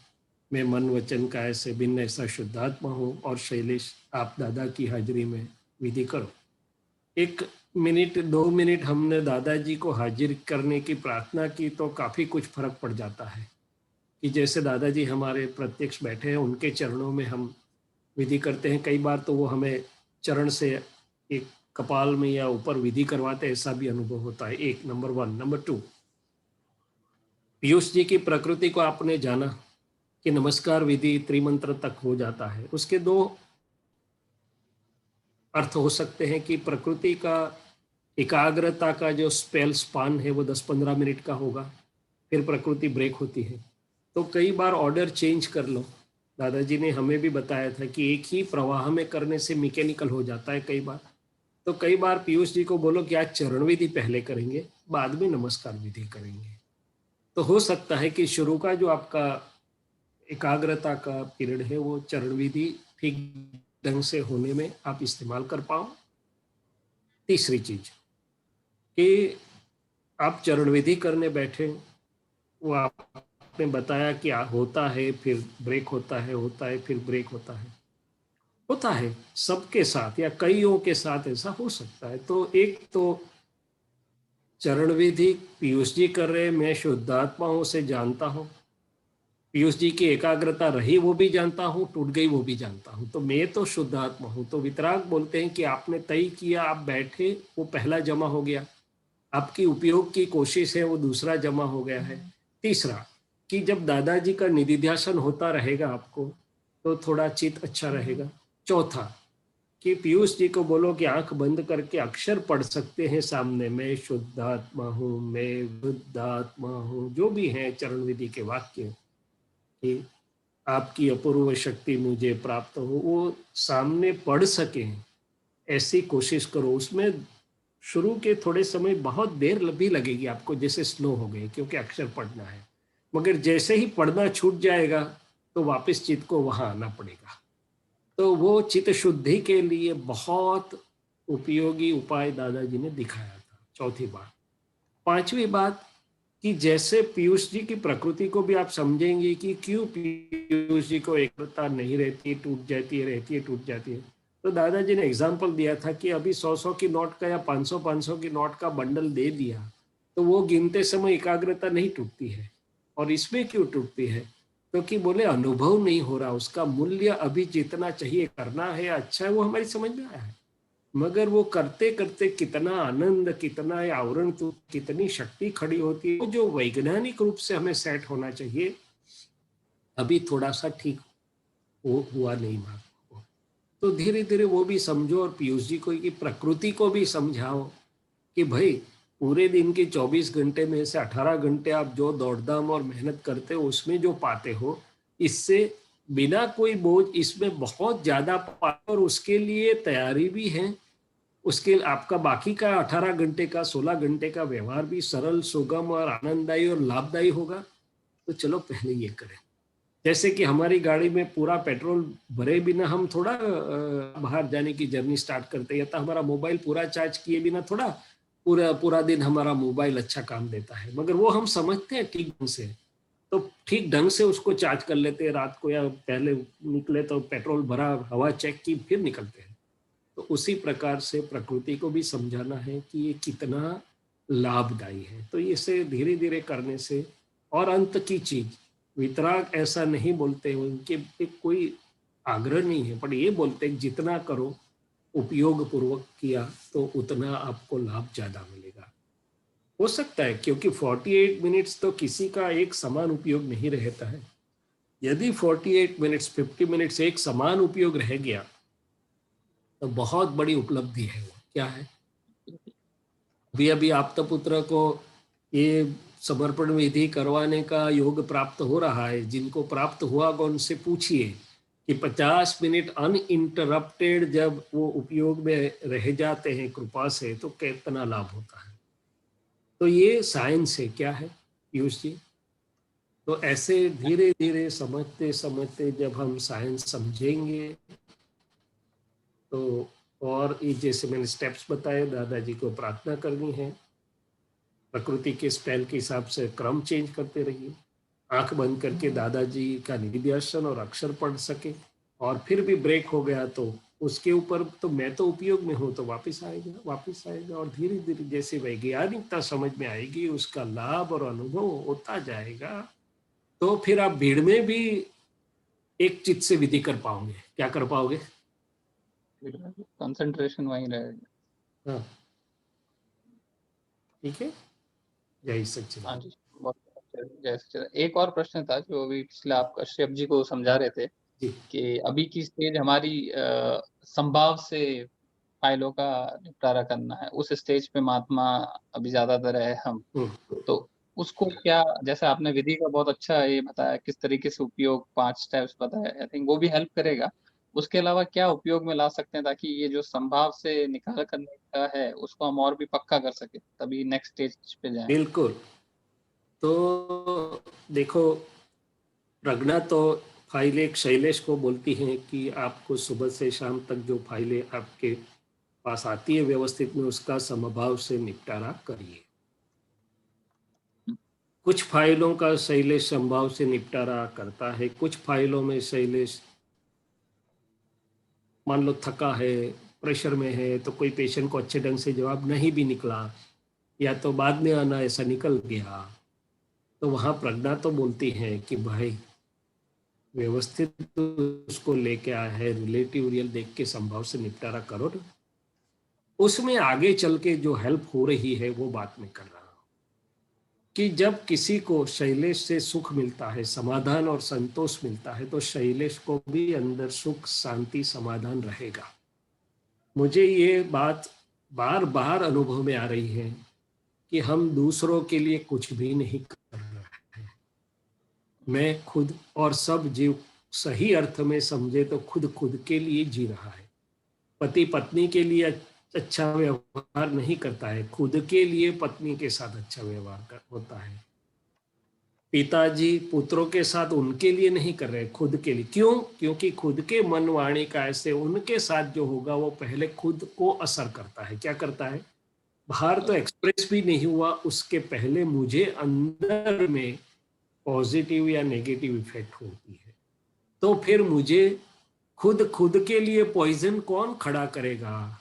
मैं मन वचन काया से भिन्न ऐसा शुद्धात्मा हूँ और शैलेश आप दादा की हाजिरी में विधि करो। 1 मिनट 2 मिनट हमने दादाजी को हाजिर करने की प्रार्थना की तो काफ़ी कुछ फर्क पड़ जाता है कि जैसे दादाजी हमारे प्रत्यक्ष बैठे हैं, उनके चरणों में हम विधि करते हैं। कई बार तो वो हमें चरण से एक कपाल में या ऊपर विधि करवाते, ऐसा भी अनुभव होता है। 1 नंबर 1। नंबर 2, पीयूष जी की प्रकृति को आपने जाना कि नमस्कार विधि त्रिमंत्र तक हो जाता है। उसके 2 अर्थ हो सकते हैं कि प्रकृति का एकाग्रता का जो स्पेल स्पान है वो 10-15 मिनट का होगा, फिर प्रकृति ब्रेक होती है। तो कई बार ऑर्डर चेंज कर लो। दादाजी ने हमें भी बताया था कि एक ही प्रवाह में करने से मैकेनिकल हो जाता है कई बार। तो कई बार पीयूष जी को बोलो कि आज चरण विधि पहले करेंगे, बाद में नमस्कार विधि करेंगे। तो हो सकता है कि शुरू का जो आपका एकाग्रता का पीरियड है वो चरण विधि ठीक ढंग से होने में आप इस्तेमाल कर पाओ। तीसरी चीज कि आप चरण विधि करने बैठे, वो आपने बताया कि होता है फिर ब्रेक होता है, होता है फिर ब्रेक होता है सबके साथ या कईयों के साथ ऐसा हो सकता है। तो एक तो चरण विधि पीयूष जी कर रहे, मैं शुद्धात्माओं से जानता हूँ, पीयूष जी की एकाग्रता रही वो भी जानता हूँ, टूट गई वो भी जानता हूँ, तो मैं तो शुद्धात्मा हूँ। तो वितराग बोलते हैं कि आपने तय किया, आप बैठे, वो पहला जमा हो गया, आपकी उपयोग की कोशिश है वो दूसरा जमा हो गया है। तीसरा कि जब दादाजी का निधिध्यासन होता रहेगा आपको तो थोड़ा चित्त अच्छा रहेगा। चौथा कि पीयूष जी को बोलो कि आंख बंद करके अक्षर पढ़ सकते हैं सामने, मैं शुद्धात्मा हूँ, मैं बुद्धात्मा हूँ, जो भी है चरण विधि के वाक्य कि आपकी अपूर्व शक्ति मुझे प्राप्त हो, वो सामने पढ़ सके, ऐसी कोशिश करो। उसमें शुरू के थोड़े समय बहुत देर भी लगेगी आपको, जैसे स्लो हो गए क्योंकि अक्षर पढ़ना है, मगर जैसे ही पढ़ना छूट जाएगा तो वापस चित्त को वहां आना पड़ेगा। तो वो चित्त शुद्धि के लिए बहुत उपयोगी उपाय दादाजी ने दिखाया था। चौथी बात। पांचवी बात कि जैसे पीयूष जी की प्रकृति को भी आप समझेंगे कि क्यों पीयूष जी को एकता नहीं रहती, टूट जाती है, रहती है, टूट जाती है। तो दादाजी ने एग्जाम्पल दिया था कि अभी 100-100 की नोट का या 500-500 की नोट का बंडल दे दिया तो वो गिनते समय एकाग्रता नहीं टूटती है। और इसमें क्यों टूटती है? क्योंकि बोले अनुभव नहीं हो रहा, उसका मूल्य अभी जितना चाहिए करना है, अच्छा है, वो हमारी समझ में आया है, मगर वो करते करते कितना आनंद, कितना आवरण, तो कितनी शक्ति खड़ी होती है, वो जो वैज्ञानिक रूप से हमें सेट होना चाहिए अभी थोड़ा सा ठीक हुआ नहीं मालूम। तो धीरे धीरे वो भी समझो, और पीयूष जी को कि प्रकृति को भी समझाओ कि भाई पूरे दिन के 24 घंटे में से 18 घंटे आप जो दौड़धाम और मेहनत करते हो उसमें जो पाते हो, इससे बिना कोई बोझ इसमें बहुत ज्यादा पाते, और उसके लिए तैयारी भी है, उसके आपका बाकी का 18 घंटे का 16 घंटे का व्यवहार भी सरल, सुगम और आनंददायी और लाभदायी होगा। तो चलो पहले ये करें। जैसे कि हमारी गाड़ी में पूरा पेट्रोल भरे बिना हम थोड़ा बाहर जाने की जर्नी स्टार्ट करते हैं, या तो हमारा मोबाइल पूरा चार्ज किए बिना थोड़ा पूरा दिन हमारा मोबाइल अच्छा काम देता है, मगर वो हम समझते हैं ठीक ढंग से, तो ठीक ढंग से उसको चार्ज कर लेते हैं रात को, या पहले निकले तो पेट्रोल भरा, हवा चेक की, फिर निकलते हैं। तो उसी प्रकार से प्रकृति को भी समझाना है कि ये कितना लाभदायी है। तो इसे धीरे धीरे करने से, और अंत की चीज वितराग ऐसा नहीं बोलते, उनके एक कोई आग्रह नहीं है, पर ये बोलते जितना करो उपयोग पूर्वक किया तो उतना आपको लाभ ज्यादा मिलेगा। हो सकता है क्योंकि 48 मिनट्स तो किसी का एक समान उपयोग नहीं रहता है। यदि 48 मिनट्स 50 मिनट्स एक समान उपयोग रह गया तो बहुत बड़ी उपलब्धि है। वो क्या है? अभी आप्तपुत्र को ये समर्पण विधि करवाने का योग प्राप्त हो रहा है। जिनको प्राप्त हुआ उनसे पूछिए कि 50 मिनट अनइंटरप्टेड जब वो उपयोग में रह जाते हैं कृपा से, तो कितना लाभ होता है। तो ये साइंस है। क्या है पीयूष जी? तो ऐसे धीरे धीरे समझते समझते जब हम साइंस समझेंगे तो, और ये जैसे मैंने स्टेप्स बताए, दादाजी को प्रार्थना करनी है, प्रकृति के स्पेल के हिसाब से क्रम चेंज करते रहिए, आंख बंद करके दादाजी का निधिध्यासन और अक्षर पढ़ सके, और फिर भी ब्रेक हो गया तो उसके ऊपर तो मैं तो उपयोग में हूँ तो वापस आएगा, और धीरे धीरे जैसे वैज्ञानिकता समझ में आएगी, उसका लाभ और अनुभव होता जाएगा, तो फिर आप भीड़ में भी एक चित्त से विधि कर पाओगे। क्या कर पाओगे? कंसंट्रेशन वहीं रहेगा। हाँ, ठीक है। जय सच्चिदानंद। हाँ जी, बहुत जय सच्चिदानंद। एक और प्रश्न था जो अभी पिछले आप कश्यप जी को समझा रहे थे जी। कि अभी की स्टेज हमारी संभाव से फाइलों का निपटारा करना है, उस स्टेज पे महात्मा अभी ज्यादातर है हम। तो उसको क्या, जैसे आपने विधि का बहुत अच्छा ये बताया, किस तरीके से उपयोग 5 स्टेप्स बताया, आई थिंक वो भी हेल्प करेगा। उसके अलावा क्या उपयोग में ला सकते हैं ताकि ये जो संभाव से निकाल करने का है उसको हम और भी पक्का कर सके, तभी नेक्स्ट स्टेज पे जाएं। बिल्कुल। तो देखो, प्रज्ञा तो फाइलें शैलेश को बोलती हैं कि आपको सुबह से शाम तक जो फाइलें आपके पास आती है व्यवस्थित में, उसका समभाव से निपटारा करिए। कुछ फाइलों का शैलेश समभाव से निपटारा करता है, कुछ फाइलों में शैलेश मान लो थका है, प्रेशर में है, तो कोई पेशेंट को अच्छे ढंग से जवाब नहीं भी निकला, या तो बाद में आना ऐसा निकल गया, तो वहां प्रज्ञा तो बोलती है कि भाई व्यवस्थित उसको लेके आया है, रिलेटिव रियल देख के संभव से निपटारा करो ना। उसमें आगे चल के जो हेल्प हो रही है वो बात मैं कर रहा हूं कि जब किसी को शैलेश से सुख मिलता है, समाधान और संतोष मिलता है, तो शैलेश को भी अंदर सुख, शांति, समाधान रहेगा। मुझे ये बात बार बार अनुभव में आ रही है कि हम दूसरों के लिए कुछ भी नहीं कर रहे हैं। मैं खुद और सब जीव सही अर्थ में समझे तो खुद के लिए जी रहा है। पति पत्नी के लिए अच्छा व्यवहार नहीं करता है, खुद के लिए पत्नी के साथ अच्छा व्यवहार होता है। पिताजी पुत्रों के साथ उनके लिए नहीं कर रहे, खुद के लिए। क्यों? क्योंकि खुद के मन वाणी का ऐसे उनके साथ जो होगा वो पहले खुद को असर करता है। क्या करता है? बाहर तो एक्सप्रेस भी नहीं हुआ, उसके पहले मुझे अंदर में पॉजिटिव या नेगेटिव इफेक्ट होती है। तो फिर मुझे खुद के लिए पॉइजन कौन खड़ा करेगा?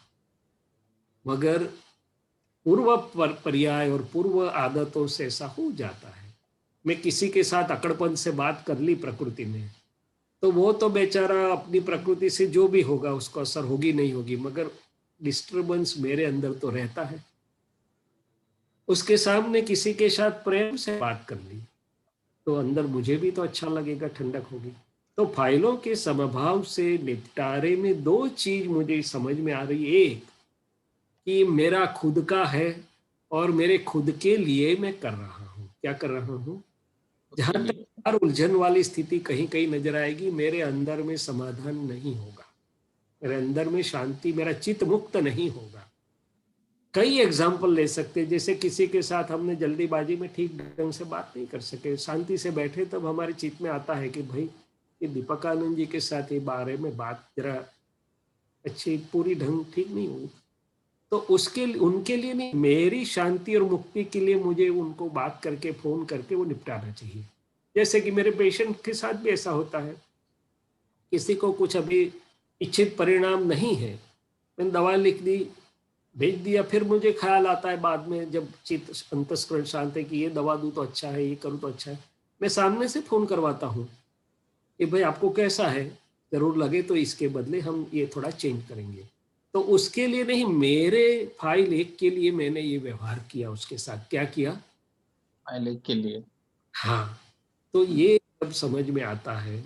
मगर पूर्व पर्याय और पूर्व आदतों से ऐसा हो जाता है। मैं किसी के साथ अकड़पन से बात कर ली प्रकृति में, तो वो तो बेचारा अपनी प्रकृति से जो भी होगा उसको असर होगी नहीं होगी, मगर डिस्टरबेंस मेरे अंदर तो रहता है। उसके सामने किसी के साथ प्रेम से बात कर ली तो अंदर मुझे भी तो अच्छा लगेगा, ठंडक होगी। तो फाइलों के समभाव से निपटारे में दो चीज मुझे समझ में आ रही है। एक कि मेरा खुद का है और मेरे खुद के लिए मैं कर रहा हूँ। क्या कर रहा हूँ? जहां तक हर उलझन वाली स्थिति कहीं कहीं नजर आएगी, मेरे अंदर में समाधान नहीं होगा, मेरे अंदर में शांति, मेरा चित्त मुक्त नहीं होगा। कई एग्जाम्पल ले सकते हैं, जैसे किसी के साथ हमने जल्दीबाजी में ठीक ढंग से बात नहीं कर सके, शांति से बैठे, तब हमारे चित्त में आता है कि भाई ये दीपक आनंद जी के साथ ये बारे में बात जरा अच्छी पूरी ढंग ठीक नहीं हुई, तो उसके उनके लिए नहीं, मेरी शांति और मुक्ति के लिए मुझे उनको बात करके फोन करके वो निपटाना चाहिए। जैसे कि मेरे पेशेंट के साथ भी ऐसा होता है, किसी को कुछ अभी इच्छित परिणाम नहीं है, मैंने दवा लिख दी, भेज दिया, फिर मुझे ख्याल आता है बाद में जब चित्त अंतस्करण शांत है कि ये दवा दूं तो अच्छा है, ये करूं तो अच्छा है, मैं सामने से फोन करवाता हूँ कि भाई आपको कैसा है, जरूर लगे तो इसके बदले हम ये थोड़ा चेंज करेंगे। तो उसके लिए नहीं, मेरे फाइल 1 के लिए मैंने ये व्यवहार किया उसके साथ। क्या किया? फाइल 1 के लिए। हाँ, तो ये जब समझ में आता है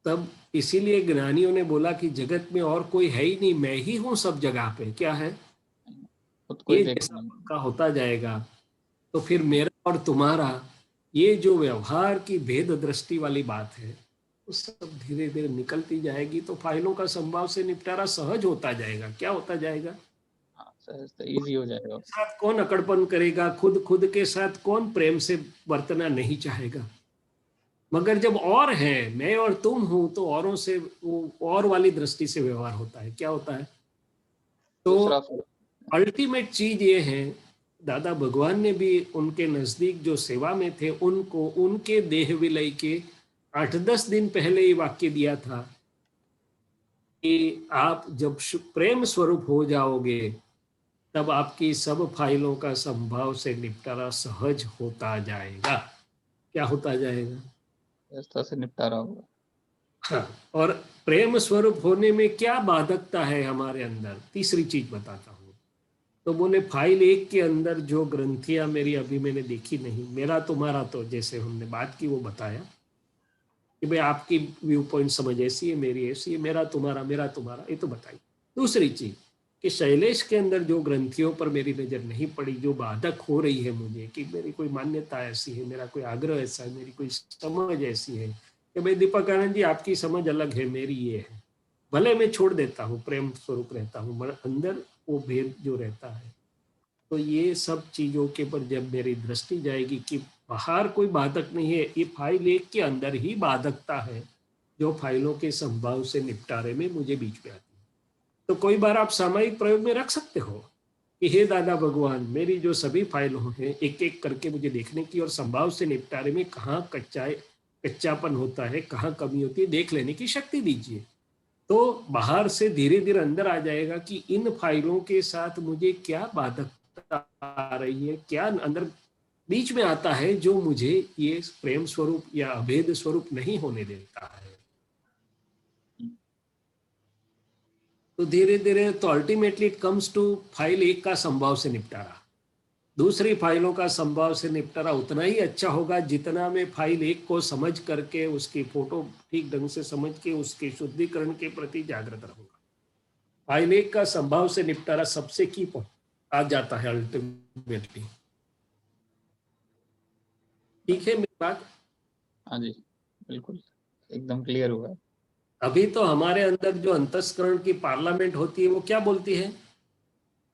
तब इसीलिए ज्ञानियों ने बोला कि जगत में और कोई है ही नहीं, मैं ही हूं सब जगह पे। क्या है? खुद को ही ये देखना जैसा है। पक्का होता जाएगा तो फिर मेरा और तुम्हारा ये जो व्यवहार की भेद दृष्टि वाली बात है वो सब धीरे धीरे निकलती जाएगी, तो फाइलों का संभाव से निपटारा सहज होता जाएगा। क्या होता जाएगा? हाँ, सहज तो इजी हो जाएगा। साथ कौन अकड़पन करेगा? खुद के साथ कौन प्रेम से बरतना नहीं चाहेगा? मगर जब और है, मैं और तुम हूं, तो औरों से वो और वाली दृष्टि से व्यवहार होता है। क्या होता है? तो दूसरा अल्टीमेट चीज ये है, दादा भगवान ने भी उनके नजदीक जो सेवा में थे उनको उनके देह विलय के 8-10 दिन पहले ये वाक्य दिया था कि आप जब प्रेम स्वरूप हो जाओगे तब आपकी सब फाइलों का संभाव से निपटारा सहज होता जाएगा। क्या होता जाएगा? व्यवस्था से निपटारा होगा। हाँ, और प्रेम स्वरूप होने में क्या बाधकता है हमारे अंदर? तीसरी चीज बताता हूँ। तो बोले फाइल 1 के अंदर जो ग्रंथियां मेरी अभी मैंने देखी नहीं, मेरा तुम्हारा तो जैसे हमने बात की वो बताया कि भाई आपकी व्यू पॉइंट समझ ऐसी है, मेरी ऐसी है, मेरा तुम्हारा ये तो बताई। दूसरी चीज कि शैलेश के अंदर जो ग्रंथियों पर मेरी नजर नहीं पड़ी, जो बाधक हो रही है मुझे, कि मेरी कोई मान्यता ऐसी है, मेरा कोई आग्रह ऐसा है, मेरी कोई समझ ऐसी है कि भाई दीपक आनंद जी आपकी समझ अलग है, मेरी ये है, भले मैं छोड़ देता हूँ, प्रेम स्वरूप रहता हूँ, मगर अंदर वो भेद जो रहता है। तो ये सब चीजों के पर जब मेरी दृष्टि जाएगी कि बाहर कोई बाधक नहीं है, ये फाइल 1 के अंदर ही बाधकता है जो फाइलों के संभाव से निपटारे में मुझे बीच में आती है। तो कोई बार आप सामयिक प्रयोग में रख सकते हो कि हे दादा भगवान, मेरी जो सभी फाइलों हैं एक एक करके मुझे देखने की और संभाव से निपटारे में कहाँ कच्चापन होता है, कहाँ कमी होती है, देख लेने की शक्ति दीजिए। तो बाहर से धीरे धीरे अंदर आ जाएगा कि इन फाइलों के साथ मुझे क्या बाधकता आ रही है, क्या अंदर बीच में आता है जो मुझे ये प्रेम स्वरूप या अभेद स्वरूप नहीं होने देता है। तो धीरे धीरे तो ultimately it comes to file 1 का संभाव से निपटारा। दूसरी फाइलों का संभाव से निपटारा उतना ही अच्छा होगा जितना मैं फाइल 1 को समझ करके उसकी फोटो ठीक ढंग से समझ के उसके शुद्धिकरण के प्रति जागृत रहूंगा। फाइल 1 का संभाव से निपटारा सबसे की आ जाता है अल्टीमेटली। ठीक है मेरी बात? हाँ जी, बिल्कुल एकदम क्लियर हुआ। अभी तो हमारे अंदर जो अंतस्करण की पार्लियामेंट होती है वो क्या बोलती है?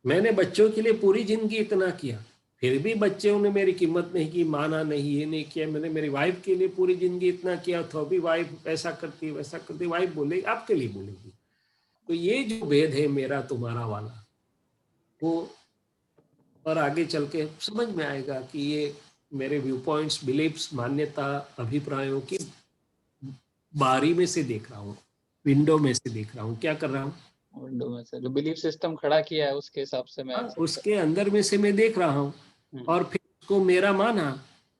मैंने बच्चों के लिए पूरी जिंदगी इतना किया, फिर भी बच्चों ने मेरी कीमत नहीं की, माना नहीं, ये नहीं किया। मैंने मेरी वाइफ के लिए पूरी जिंदगी इतना किया, तो अभी वाइफ ऐसा करती वैसा करती, वाइफ बोलेगी, आपके लिए बोलेगी। तो ये जो भेद है मेरा तुम्हारा वाला, वो और आगे चल के समझ में आएगा कि ये मेरे व्यू पॉइंट्स, बिलीफ्स, मान्यता, अभिप्रायों की बारी में से देख रहा हूँ, विंडो में से देख रहा हूँ। क्या कर रहा हूँ? विंडो में से जो बिलीफ सिस्टम खड़ा किया है उसके हिसाब से मैं उसके अंदर में से मैं देख रहा हूँ और फिर उसको मेरा माना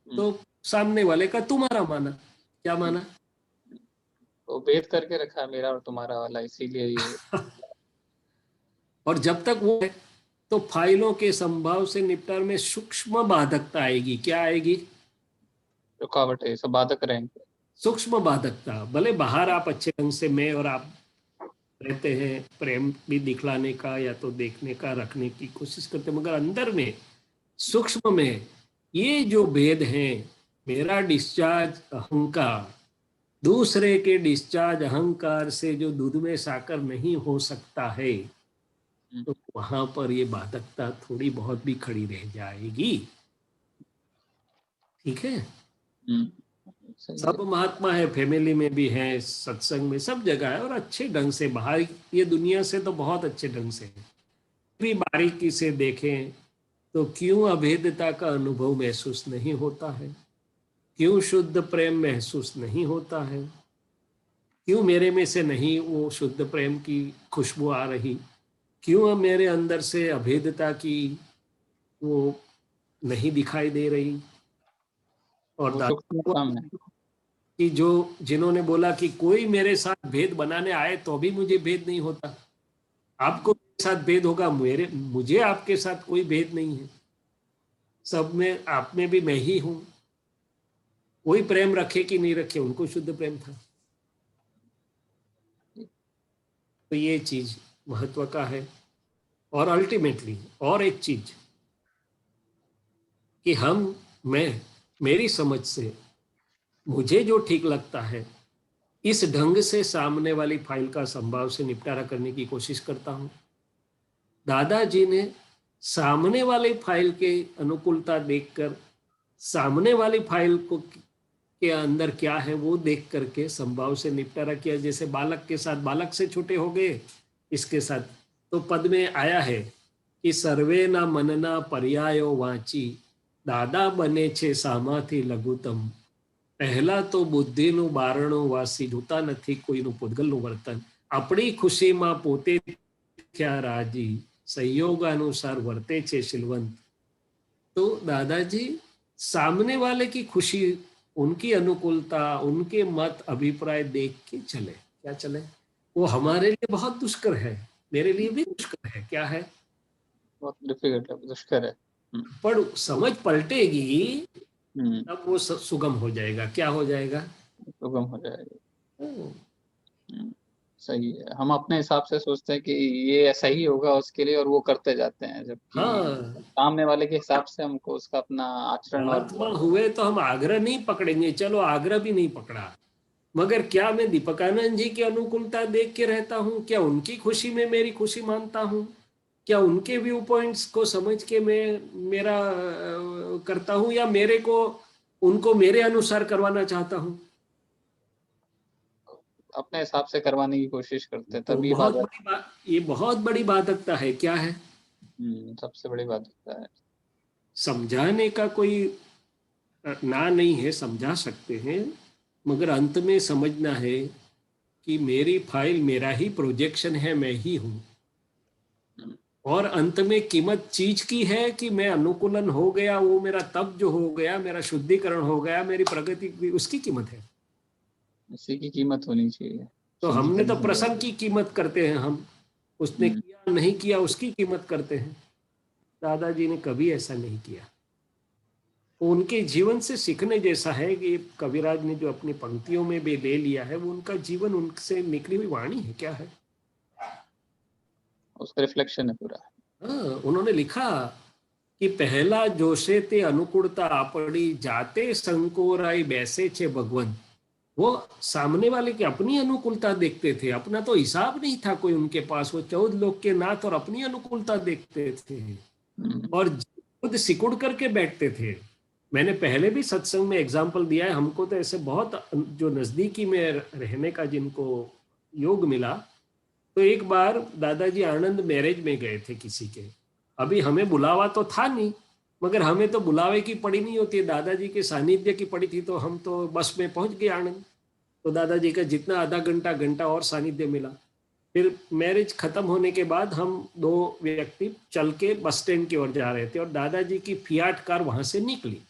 तो सामने वाले का तुम्हारा माना। क्या माना? तो भेद करके रखा है मेरा और तुम्हारा वाला, इसीलिए ये और जब तक वो है तो फाइलों के संभाव से निपटान में सूक्ष्म बाधकता आएगी। क्या आएगी? रुकावट है, सब बाधक रहेंगे। सूक्ष्म बाधकता। भले बाहर आप अच्छे ढंग से मैं और आप रहते हैं, प्रेम भी दिखलाने का या तो देखने का रखने की कोशिश करते हैं, मगर अंदर में सूक्ष्म में ये जो भेद है, मेरा डिस्चार्ज अहंकार दूसरे के डिस्चार्ज अहंकार से जो दूध में साकर नहीं हो सकता है, तो वहां पर ये बाधकता थोड़ी बहुत भी खड़ी रह जाएगी। ठीक है? सब महात्मा है, फैमिली में भी है, सत्संग में, सब जगह है और अच्छे ढंग से। बाहर ये दुनिया से तो बहुत अच्छे ढंग से है, भी बारीकी से देखें तो क्यों अभेदता का अनुभव महसूस नहीं होता है? क्यों शुद्ध प्रेम महसूस नहीं होता है? क्यों मेरे में से नहीं वो शुद्ध प्रेम की खुशबू आ रही? क्यों मेरे अंदर से अभेदता की वो नहीं दिखाई दे रही? और कि जो जिन्होंने बोला कि कोई मेरे साथ भेद बनाने आए तो भी मुझे भेद नहीं होता, आपको मेरे साथ भेद होगा, मुझे आपके साथ कोई भेद नहीं है, सब में आप में भी मैं ही हूं। कोई प्रेम रखे कि नहीं रखे, उनको शुद्ध प्रेम था। तो ये चीज महत्व का है। और अल्टीमेटली और एक चीज कि मैं मेरी समझ से मुझे जो ठीक लगता है इस ढंग से सामने वाली फाइल का संभाव से निपटारा करने की कोशिश करता हूं। दादाजी ने सामने वाली फाइल के अनुकूलता देखकर, सामने वाली फाइल को के अंदर क्या है वो देख करके संभाव से निपटारा किया। जैसे बालक के साथ, बालक से छोटे हो गए, इसके साथ तो पद में आया है कि सर्वे ना मनना पर्यायो वाची, दादा बने छे सामाथी लघुतम। પહેલા તો બુદ્ધિનું બારણું વાસી જોતા નથી કોઈનું પૂતગલનું વર્તન, આપણી ખુશીમાં પોતે થયા રાજી, સંયોગાનુસાર વર્તે છે શીલવંત। तो दादाजी सामने वाले की खुशी, उनकी अनुकूलता, उनके मत अभिप्राय देख के चले। क्या चले? वो हमारे लिए बहुत दुष्कर है, मेरे लिए भी दुष्कर है। क्या है? बहुत डिफिकल्ट है, दुष्कर है। पर समझ पलटेगी तब वो सुगम हो जाएगा। क्या हो जाएगा? सुगम हो जाएगा। सही है। हम अपने हिसाब से सोचते हैं कि ये ऐसा ही होगा उसके लिए और वो करते जाते हैं, जबकि सामने वाले के हिसाब से हमको उसका अपना आचरण और हुए तो हम आग्रह नहीं पकड़ेंगे। चलो आग्रह भी नहीं पकड़ा, मगर क्या मैं दीपकानंद जी की अनुकूलता देख के रहता हूँ? क्या उनकी खुशी में मेरी खुशी मानता हूँ? क्या उनके व्यू पॉइंट्स को समझ के मैं मेरा करता हूँ, या मेरे को उनको मेरे अनुसार करवाना चाहता हूँ? अपने हिसाब से करवाने की कोशिश करते हैं, तभी ये बहुत बड़ी बाधकता है। क्या है? सबसे बड़ी बाधकता है। समझाने का कोई ना नहीं है, समझा सकते हैं, मगर अंत में समझना है कि मेरी फाइल मेरा ही प्रोजेक्शन है, मैं ही हूँ। और अंत में कीमत चीज की है कि मैं अनुकूलन हो गया, वो मेरा तप जो हो गया, मेरा शुद्धिकरण हो गया, मेरी प्रगति, उसकी कीमत है। उसी की कीमत होनी चाहिए। तो हमने तो प्रसंग की कीमत करते हैं, हम उसने किया नहीं किया उसकी कीमत करते हैं। दादाजी ने कभी ऐसा नहीं किया। उनके जीवन से सीखने जैसा है कि कविराज ने जो अपनी पंक्तियों में भी ले लिया है, वो उनका जीवन, उनसे निकली हुई वाणी है। क्या है? उसका रिफ्लेक्शन है पूरा। हाँ, उन्होंने लिखा कि पहला जोशे ते अनुकूलता आपड़ी, जाते संकोराई बैसे छे भगवंत। वो सामने वाले की अपनी अनुकूलता देखते थे, अपना तो हिसाब नहीं था कोई उनके पास। वो 14 लोग के नाथ और अपनी अनुकूलता देखते थे और खुद सिकुड़ करके बैठते थे। मैंने पहले भी सत्संग में एग्जाम्पल दिया है। हमको तो ऐसे बहुत जो नजदीकी में रहने का जिनको योग मिला, तो एक बार दादाजी आनंद मैरिज में गए थे किसी के। अभी हमें बुलावा तो था नहीं, मगर हमें तो बुलावे की पड़ी नहीं होती है, दादाजी के सानिध्य की पड़ी थी। तो हम तो बस में पहुंच गए आनंद। तो दादाजी का जितना आधा घंटा घंटा और सानिध्य मिला। फिर मैरिज खत्म होने के बाद हम दो व्यक्ति चल के बस स्टैंड की ओर जा रहे थे और दादाजी की फियाट कार वहां से निकली।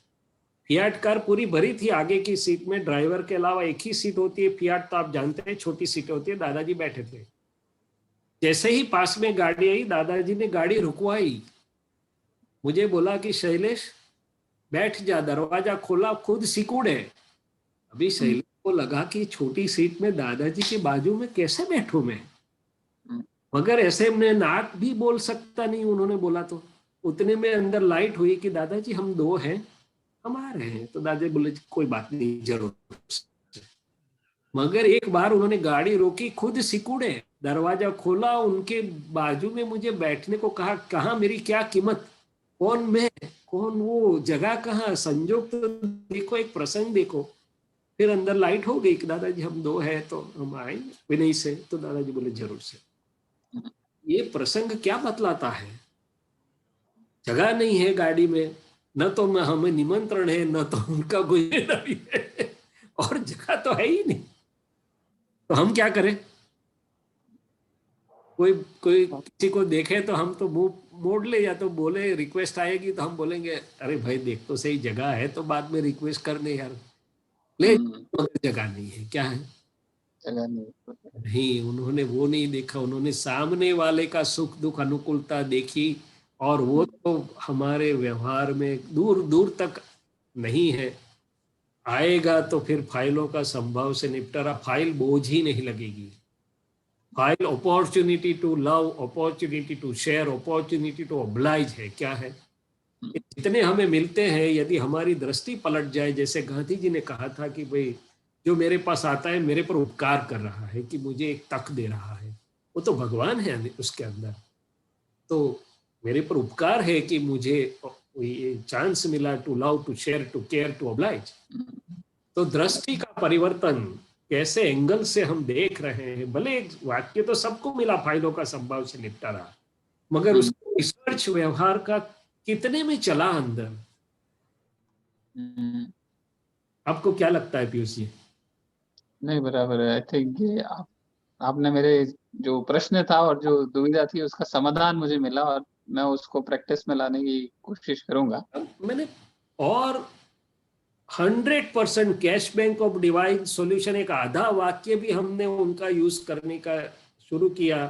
फियाट कार पूरी भरी थी, आगे की सीट में ड्राइवर के अलावा एक ही सीट होती है फियाट, तो आप जानते हैं छोटी सीटें होती है। दादाजी बैठे थे। जैसे ही पास में गाड़ी आई, दादाजी ने गाड़ी रुकवाई, मुझे बोला कि शैलेश बैठ जा, दरवाजा खोला, खुद सिकुड़े। अभी शैलेश को लगा कि छोटी सीट में दादाजी के बाजू में कैसे बैठूं मैं, मगर ऐसे में नाक भी बोल सकता नहीं, उन्होंने बोला तो। उतने में अंदर लाइट हुई कि दादाजी हम दो हैं, हम आ रहे हैं। तो दादाजी बोले कोई बात नहीं, जरूर। मगर एक बार उन्होंने गाड़ी रोकी, खुद सिकुड़े, दरवाजा खोला, उनके बाजू में मुझे बैठने को कहा। कहाँ मेरी क्या कीमत, कौन मैं, कौन वो, जगह कहाँ, संजोग तो देखो, एक प्रसंग देखो। फिर अंदर लाइट हो गई कि दादाजी हम दो हैं तो हम आएंगे विनय से। तो दादाजी बोले जरूर से। ये प्रसंग क्या बतलाता है? जगह नहीं है गाड़ी में, न तो हमें निमंत्रण है, न तो उनका कोई है, और जगह तो है ही नहीं। तो हम क्या करें? कोई किसी को देखे तो हम तो मुंह मोड़ ले, या तो बोले रिक्वेस्ट आएगी तो हम बोलेंगे अरे भाई देख तो सही, जगह है तो बाद में रिक्वेस्ट करने यार, ले। जगह नहीं है, क्या है? जगह नहीं, उन्होंने वो नहीं देखा, उन्होंने सामने वाले का सुख दुख अनुकूलता देखी, और वो तो हमारे व्यवहार में दूर दूर तक नहीं है। आएगा तो फिर फाइलों का संभव से निपटारा, फाइल बोझ ही नहीं लगेगी। File opportunity to love, opportunity to share, opportunity to oblige है। क्या है? जितने हमें मिलते हैं, यदि हमारी दृष्टि पलट जाए, जैसे गांधी जी ने कहा था कि भाई जो मेरे पास आता है मेरे पर उपकार कर रहा है, कि मुझे एक तक दे रहा है, वो तो भगवान है उसके अंदर। तो मेरे पर उपकार है कि मुझे ये चांस मिला to love, to share, to care, to oblige. तो दृष्टि का परिवर्तन, कैसे एंगल से हम देख रहे हैं। भले एक वाक्य तो सबको मिला, फाइलों का संभव से निपटारा, मगर उसको रिसर्च व्यवहार का कितने में चला अंदर। आपको क्या लगता है पीयूष जी? नहीं, बराबर है। आई थिंक ये आपने मेरे जो प्रश्न था और जो दुविधा थी उसका समाधान मुझे मिला, और मैं उसको प्रैक्टिस में लाने की कोशिश करूंगा। मैंने और 100% cash bank of divine solution, एक आधा वाक्य भी हमने उनका यूज करने का शुरू किया,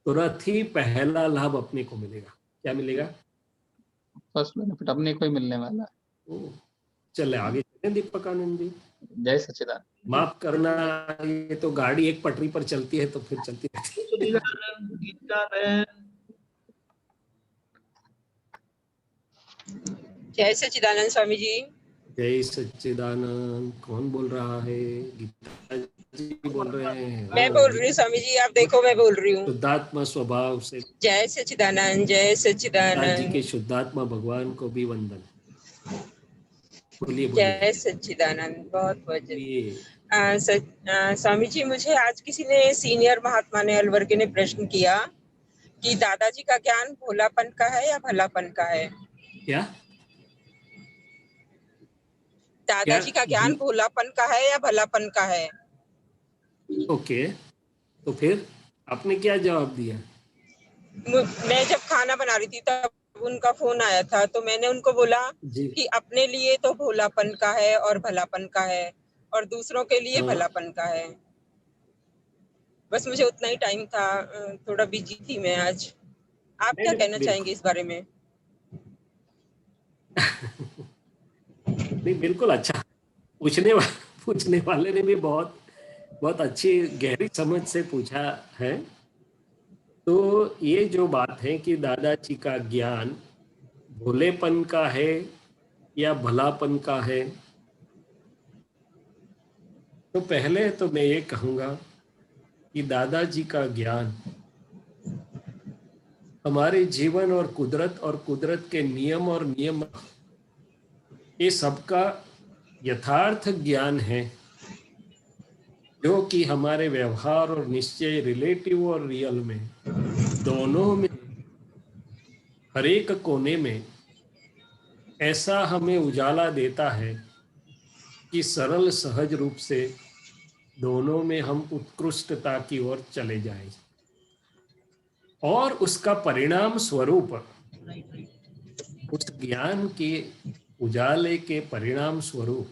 तुरंत ही पहला लाभ अपने को मिलेगा। क्या मिलेगा? फर्स्ट बेनिफिट अपने को ही मिलने वाला है। चले आगे चलें दीपक आनंद जी। जय सच्चिदानंद। माफ करना, ये तो गाड़ी एक पटरी पर चलती है तो फिर चलती रहती है। गीता बहन, जय सच्चिदानंद स्वामी जी। जय सच्चिदानंद। कौन बोल रहा है? गीता जी बोल रहे हैं। मैं बोल रही हूँ स्वामी जी, आप देखो मैं बोल रही हूँ। शुद्धात्मा स्वभाव से जय सच्चिदानंद, जय जी सच्चिदानंद। के शुद्धात्मा भगवान को भी वंदन। बोलिए जय सच्चिदानंद। बहुत बहुत बोलिए। स्वामी जी, मुझे आज किसी ने, सीनियर महात्मा ने, अलवर्गे ने प्रश्न किया कि दादाजी का ज्ञान भोलापन का है या भलापन का है? क्या? दादाजी का ज्ञान भोलापन का है या भलापन का है? ओके, तो फिर आपने क्या जवाब दिया? मैं जब खाना बना रही थी तब उनका फोन आया था, तो मैंने उनको बोला कि अपने लिए तो भोलापन का है और भलापन का है, और दूसरों के लिए भलापन का है। बस मुझे उतना ही टाइम था, थोड़ा बिजी थी मैं आज। आप क्या कहना चाहेंगे इस बारे में? नहीं, बिल्कुल अच्छा। पूछने वाले ने भी बहुत अच्छी गहरी समझ से पूछा है। तो ये जो बात है कि दादाजी का ज्ञान भोलेपन का है या भलापन का है, तो पहले तो मैं ये कहूँगा कि दादाजी का ज्ञान हमारे जीवन और कुदरत के नियम और नियम, ये सबका यथार्थ ज्ञान है, जो कि हमारे व्यवहार और निश्चय, रिलेटिव और रियल में, दोनों में, हर एक कोने में ऐसा हमें उजाला देता है कि सरल सहज रूप से दोनों में हम उत्कृष्टता की ओर चले जाएं। और उसका परिणाम स्वरूप, उस ज्ञान के उजाले के परिणाम स्वरूप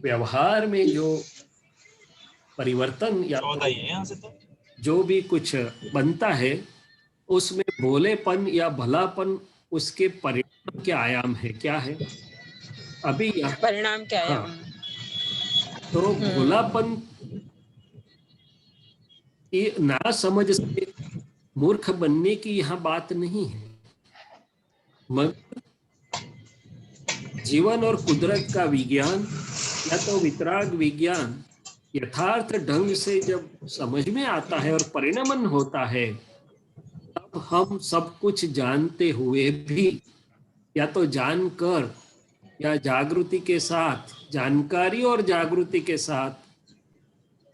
व्यवहार में जो परिवर्तन या जो भी कुछ बनता है, उसमें भोलेपन या भलापन उसके परिणाम के आयाम है। क्या है अभी परिणाम क्या है? हाँ, तो भोलापन ये ना समझ से मूर्ख बनने की यहाँ बात नहीं है, मगर जीवन और कुदरत का विज्ञान या तो वितराग विज्ञान यथार्थ ढंग से जब समझ में आता है और परिणमन होता है, तब हम सब कुछ जानते हुए भी या तो जानकर या जागृति के साथ, जानकारी और जागृति के साथ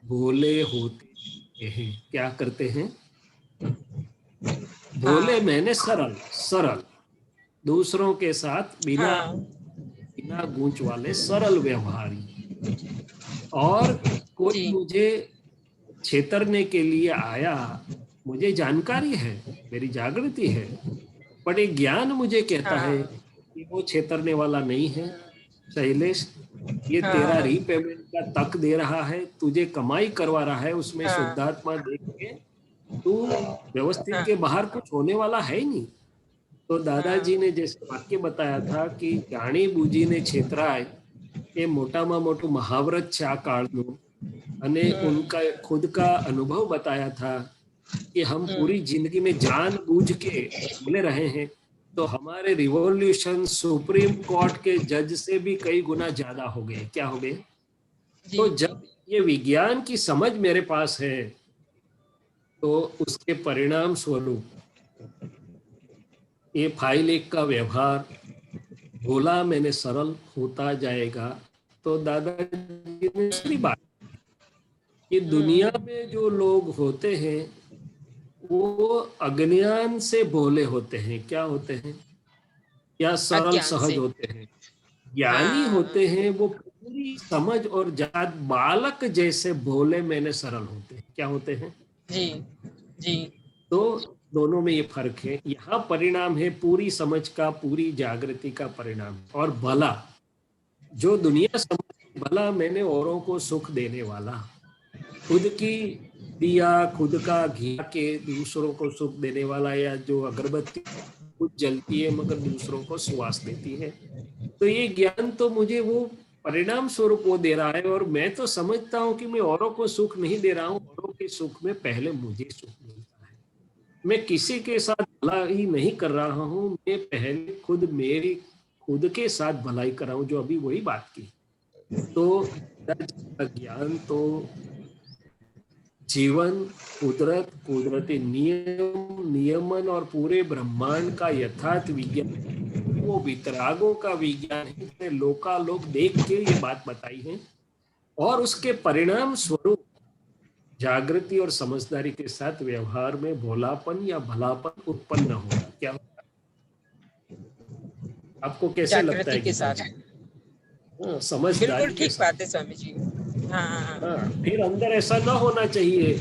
भोले होते हैं। क्या करते हैं? भोले मैंने सरल, सरल, दूसरों के साथ बिना गूंच वाले सरल व्यवहारी। और कोई मुझे छेतरने के लिए आया, मुझे जानकारी है, मेरी जागृति है, पर एक ज्ञान मुझे कहता है कि वो छेतरने वाला नहीं है। शैलेश, ये तेरा रीपेमेंट का तक दे रहा है, तुझे कमाई करवा रहा है, उसमें शुद्धात्मा देख के तू व्यवस्थित के बाहर कुछ होने वाला है ही नहीं। तो दादाजी ने जैसे वाक्य बताया था कि जानी बूझी ने छेतराय, એ મોટામાં મોટું મહાવ્રત છે આ કાળનું, અને उनका खुद का अनुभव बताया था कि हम पूरी जिंदगी में जानबूझ के बोले रहे हैं, तो हमारे रिवॉल्यूशन सुप्रीम कोर्ट के जज से भी कई गुना ज्यादा हो गए। क्या हो गए? तो जब ये विज्ञान की समझ मेरे पास है, तो उसके परिणाम स्वरूप ये फाइल एक का व्यवहार भोला मैंने सरल होता जाएगा। तो दादाजी ने दूसरी बात कि दुनिया में जो लोग होते हैं वो अज्ञान से भोले होते हैं। क्या होते हैं? या सरल सहज होते हैं। ज्ञानी होते हैं वो पूरी समझ और जात बालक जैसे भोले मैंने सरल होते हैं। क्या होते हैं? जी जी। तो दोनों में ये फर्क है। यहाँ परिणाम है पूरी समझ का, पूरी जागृति का परिणाम। और भला, जो दुनिया समझ भला मैंने औरों को सुख देने वाला, खुद की दिया खुद का घी के दूसरों को सुख देने वाला, या जो अगरबत्ती खुद जलती है मगर दूसरों को सुवास देती है, तो ये ज्ञान तो मुझे वो परिणाम स्वरूप वो दे रहा है। और मैं तो समझता हूँ कि मैं औरों को सुख नहीं दे रहा हूँ, औरों के सुख में पहले मुझे सुख मिलता है। मैं किसी के साथ भलाई नहीं कर रहा हूँ, मैं पहले खुद मेरी खुद के साथ भलाई कर रहा हूँ, जो अभी वही बात की। तो ज्ञान तो जीवन, कुदरत, कुदरती नियम, नियमन और पूरे ब्रह्मांड का यथार्थ विज्ञान, वो वितरागों का विज्ञान है। लोकालोक देख के ये बात बताई है, और उसके परिणाम स्वरूप जागृति और समझदारी के साथ व्यवहार में भोलापन या भलापन उत्पन्न होगा। क्या होगा? आपको कैसे लगता है? के साथ समझदारी। बिल्कुल ठीक बात है स्वामी जी। हाँ। फिर अंदर ऐसा ना होना चाहिए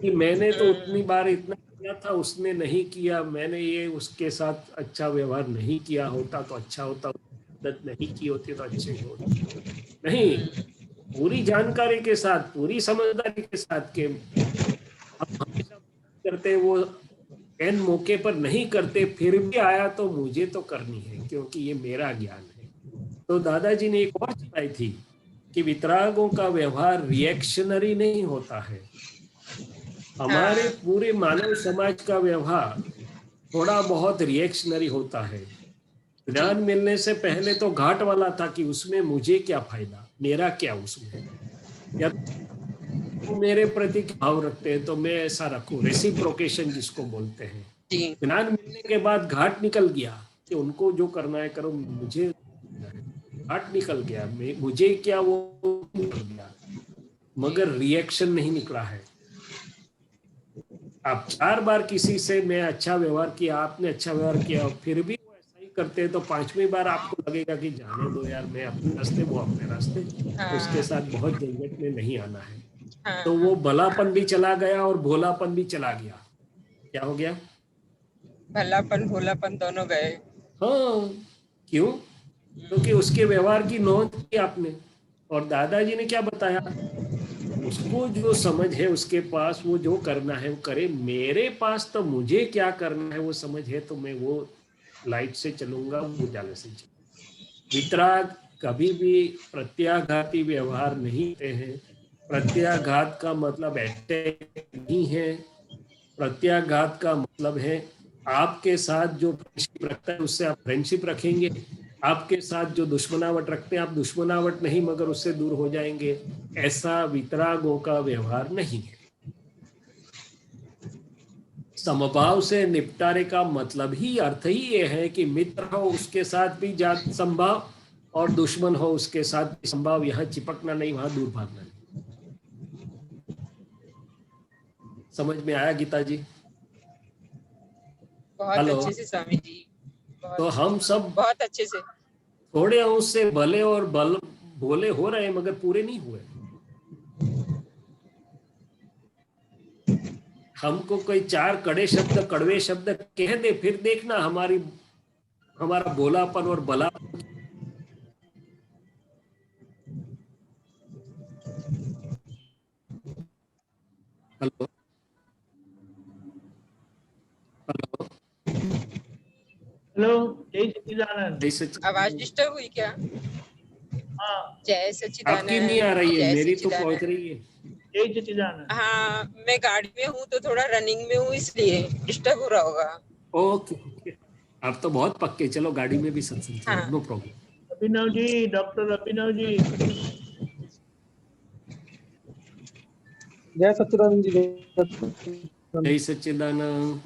कि मैंने तो उतनी बार इतना किया था, उसने नहीं किया, मैंने ये उसके साथ अच्छा व्यवहार नहीं किया होता तो अच्छा होता, मदद नहीं की होती तो अच्छे होता। नहीं, पूरी जानकारी के साथ, पूरी समझदारी के साथ के हम हमेशा करते, वो एन मौके पर नहीं करते, फिर भी आया तो मुझे तो करनी है क्योंकि ये मेरा ज्ञान है। तो दादाजी ने एक और बताई थी कि वितरागों का व्यवहार रिएक्शनरी नहीं होता है। हमारे पूरे मानव समाज का व्यवहार थोड़ा बहुत रिएक्शनरी होता है। ज्ञान मिलने से पहले तो घाट वाला था कि उसमें मुझे क्या फायदा, मेरा क्या उसमें, या तो मेरे प्रति भाव रखते हैं तो मैं ऐसा रखूं, रेसिप्रोकेशन जिसको बोलते हैं। ज्ञान मिलने के बाद घाट निकल गया कि उनको जो करना है करो, मुझे घाट निकल गया, मुझे क्या वो निकल गया, मगर रिएक्शन नहीं निकला है। आप 4 बार किसी से मैं अच्छा व्यवहार किया, आपने अच्छा व्यवहार किया, फिर भी वो ऐसा ही करते हैं तो 5वीं बार आपको लगेगा कि जाने दो यार, मैं अपने रास्ते वो अपने रास्ते, उसके साथ बहुत झंझट में नहीं आना है। तो वो भलापन भी चला गया और भोलापन भी चला गया। क्या हो गया? भलापन भोलापन दोनों गए। हाँ, क्यों? क्योंकि उसके व्यवहार की नोट की आपने, और दादाजी ने क्या बताया, उसको जो समझ है उसके पास, वो जो करना है वो करे, मेरे पास तो मुझे क्या करना है वो समझ है, तो मैं वो लाइट से चलूंगा, वो उजाले से चलूंगा। वितराग कभी भी प्रत्याघाती व्यवहार नहीं होते हैं। प्रत्याघात का मतलब अटैक नहीं है। प्रत्याघात का मतलब है आपके साथ जो फ्रेंडशिप रखता है उससे आप फ्रेंडशिप रखेंगे, आपके साथ जो दुश्मनावट रखते हैं आप दुश्मनावट नहीं मगर उससे दूर हो जाएंगे। ऐसा वितरागों का व्यवहार नहीं है। समभाव से निपटारे का मतलब ही, अर्थ ही ये है कि मित्र हो उसके साथ भी जात संभाव और दुश्मन हो उसके साथ भी संभाव। यहाँ चिपकना नहीं, वहां दूर भागना नहीं। समझ में आया गीता जी? बहुत हेलो। अच्छे से स्वामी जी, तो हम सब बहुत अच्छे से। थोड़े अंश से भले और भोले हो रहे हैं मगर पूरे नहीं हुए। हमको कोई चार कड़वे शब्द कह दे, फिर देखना हमारा भोलापन और भला। Hello hello. हेलो, जय सच्चिदानंद। जय सच्चिदानंद। आवाज डिस्टर्ब हुई क्या? हाँ, जय आपकी नहीं आ सच्चिदानंद, रही है, जय मेरी तो पहुंच सच्चिदानंद। रही है। जय सच्चिदानंद। हाँ, मैं गाड़ी में हूँ तो थोड़ा रनिंग में हूँ, इसलिए डिस्टर्ब हो रहा होगा। ओके ओके, आप तो बहुत पक्के, चलो गाड़ी में भी सत्संग चलो, हाँ। No problem. Abhinav ji, doctor Abhinav ji. जय सच्चिदानंद जी। जय सच्चिदानंद।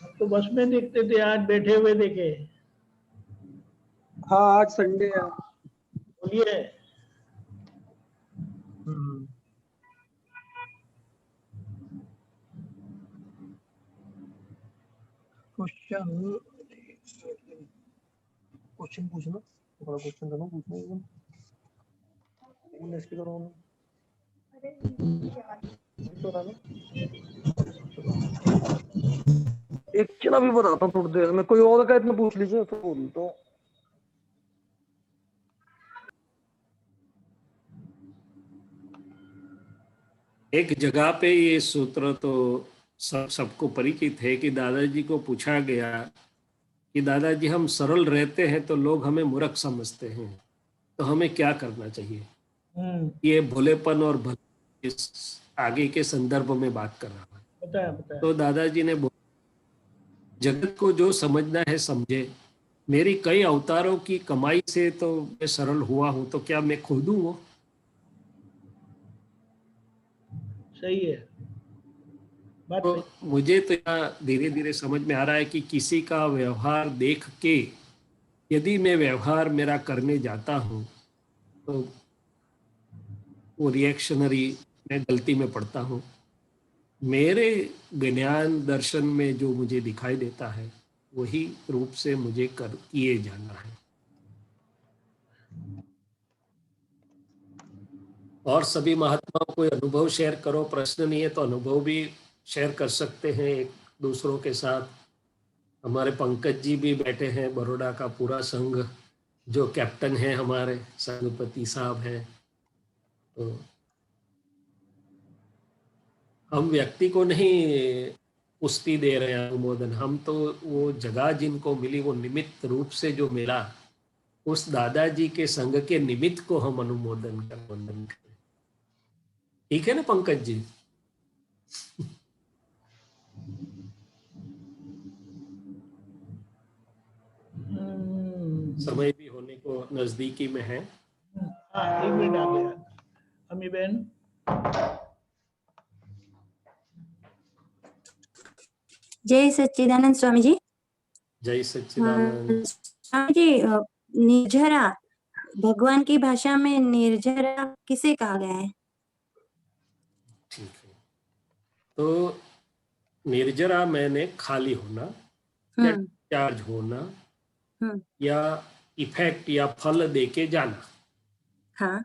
हम तो बस में देखते थे, आज बैठे हुए देखे। हाँ, आज संडे है। बोलिए। क्वेश्चन पूछना, थोड़ा क्वेश्चन करना, पूछना इसके करो एक चीज भी बताता हूँ थोड़ी देर में, कोई और का इतना पूछ लीजिए तो बोल तो। एक जगह पे ये सूत्र तो सबको परिचित है कि दादाजी को पूछा गया कि दादाजी हम सरल रहते हैं तो लोग हमें मूर्ख समझते हैं, तो हमें क्या करना चाहिए। ये भोलेपन और भले इस आगे के संदर्भ में बात कर रहा है। बताया। तो दादाजी ने जगत को जो समझना है समझे, मेरी कई अवतारों की कमाई से तो मैं सरल हुआ हूं, तो क्या मैं खो दूं वो? सही है बात। तो मुझे तो यहाँ धीरे धीरे समझ में आ रहा है कि किसी का व्यवहार देख के यदि मैं व्यवहार मेरा करने जाता हूँ तो वो रिएक्शनरी, मैं गलती में पड़ता हूँ। मेरे ज्ञान दर्शन में जो मुझे दिखाई देता है वही रूप से मुझे किए जाना है। और सभी महात्माओं को अनुभव शेयर करो, प्रश्न नहीं है तो अनुभव भी शेयर कर सकते हैं एक दूसरों के साथ। हमारे पंकज जी भी बैठे हैं, बड़ौदा का पूरा संघ जो कैप्टन है, हमारे संघपति साहब हैं। तो हम व्यक्ति को नहीं पुष्टि दे रहे हैं, अनुमोदन, हम तो वो जगह जिनको मिली, वो निमित्त रूप से जो मिला, उस दादाजी के संघ के निमित्त को हम अनुमोदन कर वंदन करें। ठीक है ना पंकज जी? समय भी होने को नजदीकी में है। हाँ, 1 मिनट आ गया। अम्मी बहन। जय सच्चिदानंद स्वामी जी। जय सच्चिदानंद स्वामी जी, निर्जरा भगवान की भाषा में निर्जरा किसे कहा गया है? ठीक है, तो निर्जरा मैंने खाली होना या डिस्चार्ज होना या इफेक्ट या फल देके जाना। हाँ।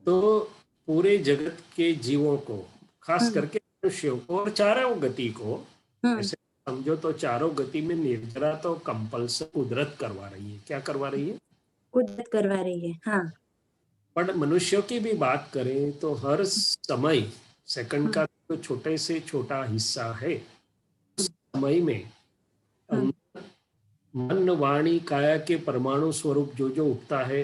तो पूरे जगत के जीवों को, खास करके मनुष्यों को और चारों गति को, जैसे समझो तो चारों गति में निर्जरा तो कंपल्सन कुदरत करवा रही है। क्या करवा रही है? कुदरत करवा रही है। हाँ। पर मनुष्यों की भी बात करें तो हर समय सेकंड का तो छोटे से छोटा हिस्सा है, उस समय में मन वाणी काया के परमाणु स्वरूप जो जो उठता है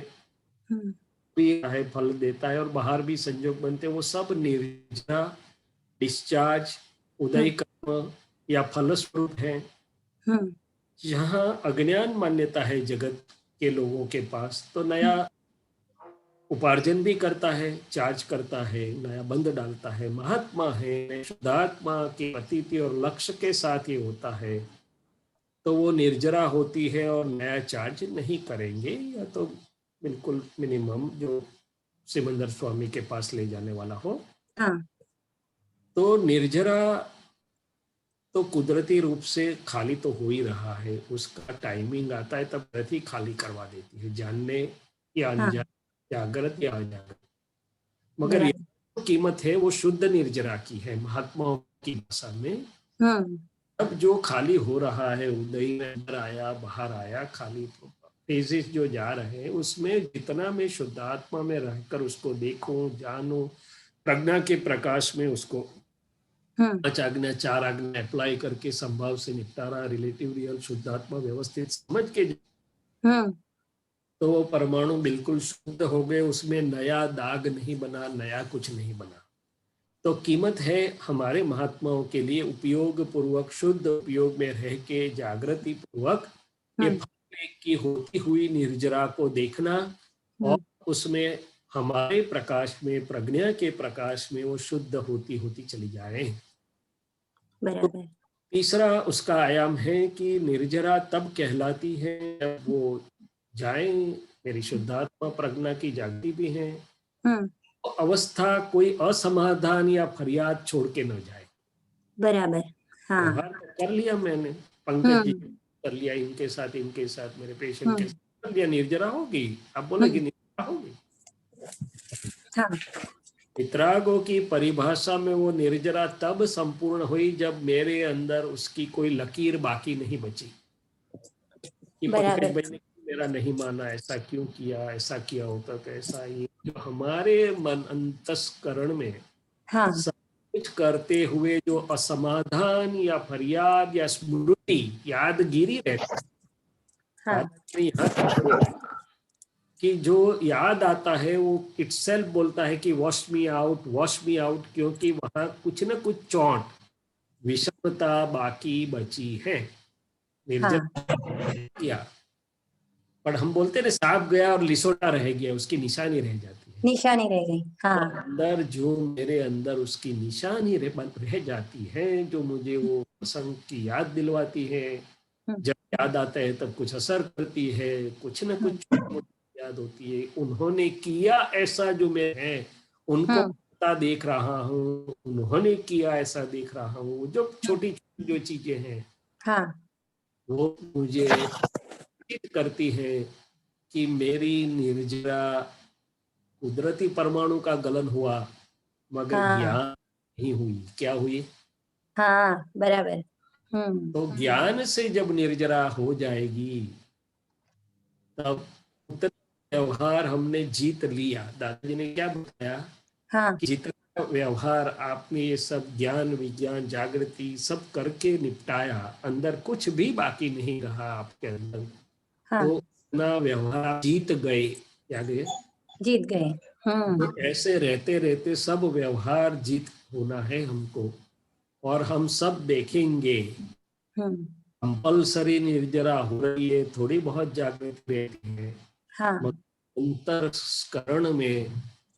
भी है, फल देता है और बाहर भी संयोग बनते हैं, वो सब निर्जरा, डिस्चार्ज, उदय कर्म या फल स्वरूप है। जहाँ अज्ञान मान्यता है जगत के लोगों के पास, तो नया उपार्जन भी करता है, चार्ज करता है, नया बंद डालता है। महात्मा है, शुद्धात्मा की प्रतीति और लक्ष्य के साथ ये होता है, तो वो निर्जरा होती है और नया चार्ज नहीं करेंगे, या तो बिल्कुल मिनिमम जो सिमंदर स्वामी के पास ले जाने वाला हो। हाँ। तो निर्जरा तो कुदरती रूप से खाली तो हो ही रहा है, उसका टाइमिंग आता है तब कुदरत ही खाली करवा देती है, जानने या अनजान, जागृत या अजागृत। मगर ये कीमत है वो शुद्ध निर्जरा की है महात्माओं की भाषा में। अब जो खाली हो रहा है, उदय में अंदर आया बाहर आया, खाली फेजेस जो जा रहे हैं, उसमें जितना मैं शुद्धात्मा में रहकर उसको देखूं, जानूं, प्रज्ञा के प्रकाश में उसको 5 आज्ञा 4 आज्ञा अप्लाई करके संभाव से निपटारा, रिलेटिव रियल शुद्धात्मा व्यवस्थित समझ के तो वो परमाणु बिल्कुल शुद्ध हो गए, उसमें नया दाग नहीं बना, नया कुछ नहीं बना। तो कीमत है हमारे महात्माओं के लिए उपयोग पूर्वक, शुद्ध उपयोग में रह के जागृति पूर्वक ये की होती हुई निर्जरा को देखना और उसमें हमारे प्रकाश में, प्रज्ञा के प्रकाश में वो शुद्ध होती होती चली जाए। तो तीसरा उसका आयाम है कि निर्जरा तब कहलाती है जब वो जाए, मेरी शुद्धात्मा प्रज्ञा की जागृति भी है, तो अवस्था कोई असमाधान या फरियाद छोड़ के न जाए। बराबर। हाँ। व्यवहार कर लिया मैंने, पंकज जी कर लिया, इनके साथ मेरे पेशेंट के साथ कर लिया, निर्जरा होगी। आप बोलेगी निर्जरा होगी। हाँ। वितरागों की परिभाषा में वो निर्जरा तब संपूर्ण हुई जब मेरे अंदर उसकी कोई लकीर बाकी नहीं बची कि पंकज भाई ने मेरा नहीं माना, ऐसा क्यों किया, ऐसा किया होता तो ऐसा। ये जो हमारे मन अंतस्करण में सब कुछ करते हुए जो असमाधान या फरियाद या स्मृति यादगिरी रहती है, कि जो याद आता है वो इटसेल्फ बोलता है कि वॉश मी आउट, क्योंकि वहां कुछ न कुछ चोट, विषमता बाकी बची है। निर्जरा पर हम बोलते ना साफ गया और लिसोटा रह गया, उसकी निशानी रह जाती है, निशानी रह गई। हाँ। तो अंदर जो मेरे अंदर उसकी निशानी रह जाती है, जो मुझे वो प्रसंग की याद दिलवाती है, जब याद आता है तब कुछ असर करती है, कुछ न कुछ याद होती है। उन्होंने किया ऐसा जो मैं है, उनको देख रहा हूँ, उन्होंने किया ऐसा देख रहा हूँ, जो छोटी छोटी जो चीजें हैं वो मुझे करती है कि मेरी निर्जरा कुदरती परमाणु का गलन हुआ, मगर ज्ञान नहीं हुई। क्या हुई? बराबर। तो ज्ञान से जब निर्जरा हो जाएगी तब व्यवहार हमने जीत लिया। दादाजी ने क्या बताया कि जितना व्यवहार आपने ये सब ज्ञान विज्ञान जागृति सब करके निपटाया, अंदर कुछ भी बाकी नहीं रहा आपके अंदर, तो ना व्यवहार जीत गए। क्या गए? जीत गए। तो ऐसे रहते रहते सब व्यवहार जीत होना है हमको, और हम सब देखेंगे कंपल्सरी निर्जरा हो रही है, थोड़ी बहुत जागृति रहती है, अंतस्करण में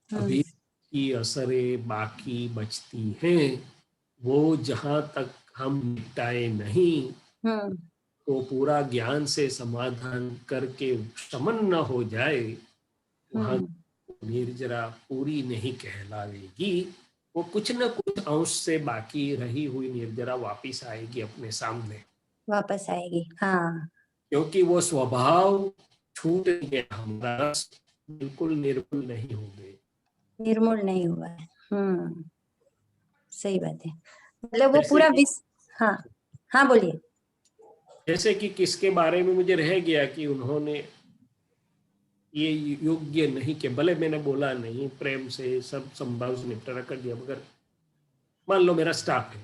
अभी की असरें बाकी बचती हैं। वो जहां तक हम निपटाए नहीं, तो पूरा ज्ञान से समाधान करके शमन न हो जाए, वहां निर्जरा पूरी नहीं कहलाएगी। वो कुछ न कुछ अंश से बाकी रही हुई निर्जरा वापिस आएगी, अपने सामने वापस आएगी। क्योंकि वो स्वभाव छूट गया, हमारा बिल्कुल निर्मूल नहीं हो गए, निर्मूल नहीं हुआ है। सही बात है। मतलब वो पूरा हाँ बोलिए। जैसे कि किसके बारे में मुझे रह गया कि उन्होंने ये योग्य नहीं किया, भले मैंने बोला नहीं, प्रेम से सब संभाव से निपटारा कर दिया, मगर मान लो मेरा स्टाफ है,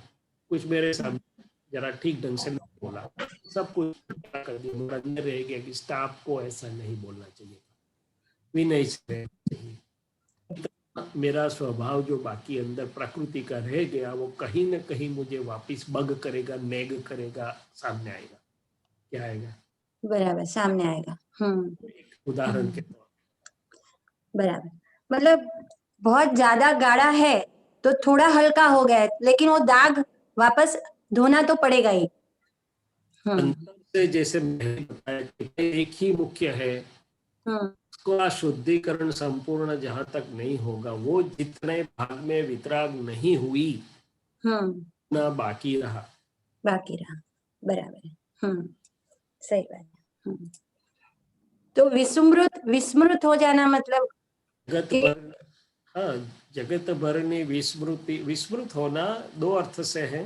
कुछ मेरे सामने जरा ठीक ढंग से नहीं बोला, सब कुछ कर दिया, मगर अंदर रह गया कि स्टाफ को ऐसा नहीं बोलना चाहिए, विनय से रहना चाहिए। मेरा स्वभाव जो बाकी अंदर प्रकृति का रह गया, वो कहीं ना कहीं मुझे वापस बग करेगा, नेग करेगा, सामने आएगा। क्या आएगा? बराबर, सामने आएगा। उदाहरण के तौर बराबर, मतलब बहुत ज्यादा गाढ़ा है तो थोड़ा हल्का हो गया है, लेकिन वो दाग वापस धोना तो पड़ेगा ही। अंतर से, जैसे मैंने बताया कि एक ही मुख्य है, उसका शुद्धिकरण संपूर्ण जहां तक नहीं होगा, वो जितने भाग में वितराग नहीं हुई ना बाकी रहा। बराबर है। सही बात है। तो विस्मृत हो जाना मतलब जगत भर, हाँ, जगत भर ने विस्मृत होना दो अर्थ से है।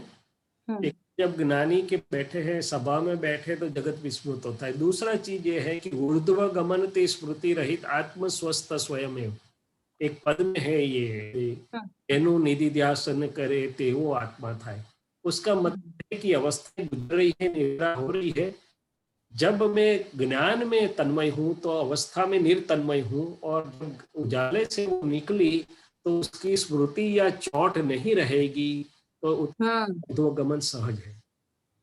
एक, जब ज्ञानी के बैठे हैं, सभा में बैठे तो जगत विस्मृत होता है। दूसरा चीज ये है कि ऊर्ध्व गमन ते स्मृति रहित आत्म स्वस्थ स्वयं। एक पद में है ये, एनु निधि ध्यासन करे ते वो आत्मा था। उसका मतलब है कि अवस्था गुजर रही है, निद्रा हो रही है। जब मैं ज्ञान में तन्मय हूँ तो अवस्था में निर्तन्मय हूँ, और जब उजाले से वो निकली तो उसकी स्मृति या चोट नहीं रहेगी, तो ऊर्ध्वगमन सहज है।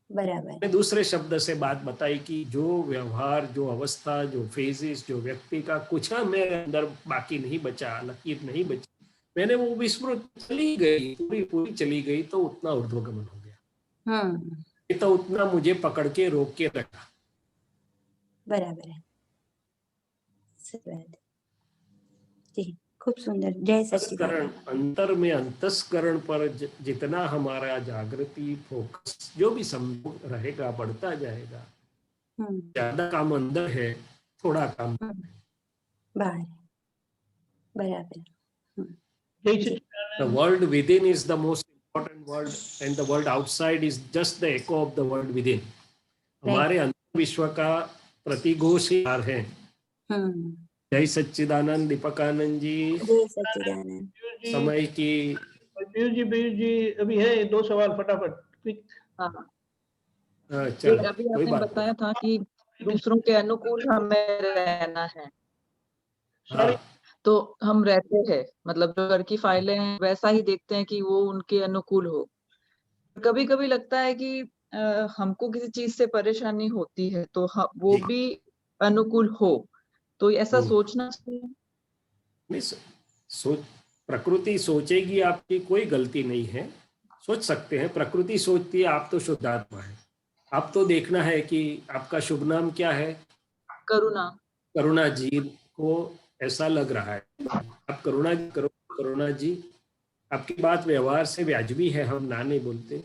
बराबर। दूसरे शब्द से बात बताई कि जो व्यवहार, जो अवस्था, जो फेजेस, जो व्यक्ति का कुछ मेरे अंदर बाकी नहीं बचा, लकीर नहीं बची, मैंने वो विस्मृत चली गई, पूरी चली गई, तो उतना ऊर्ध्वगमन हो गया। तो उतना मुझे पकड़ के रोक के रखा। बराबर है। जी, खूब सुंदर। जय सच्चिदानंद। अंतर में अंतस्करण पर जितना हमारा जागृति फोकस जो भी संभव रहेगा, बढ़ता जाएगा। ज्यादा काम अंदर है, थोड़ा काम बाहर। बराबर। The world within is the most important world, and the world outside is just the echo of the world within. हमारे अंतर विश्व का प्रतिघोष है। जय सच्चिदानंद। दीपकानंद जी, जय सच्चिदानंद। समय की पीयूष जी अभी है 2 सवाल फटाफट क्विक। अभी आपने बताया था कि दूसरों के अनुकूल हमें रहना है। तो हम रहते हैं, मतलब जो घर की फाइलें हैं वैसा ही देखते हैं कि वो उनके अनुकूल हो। कभी कभी लगता है कि हमको किसी चीज से परेशानी होती है तो वो भी अनुकूल हो, तो ऐसा सोचना चाहिए। प्रकृति सोचेगी, आपकी कोई गलती नहीं है, सोच सकते हैं। प्रकृति सोचती है, आप तो शुद्धात्मा है, आप तो देखना है कि आपका शुभ नाम क्या है। करुणा जी को ऐसा लग रहा है, आप करुणा करो। करुणा जी, आपकी बात व्यवहार से वाजिबी है, हम ना नहीं बोलते।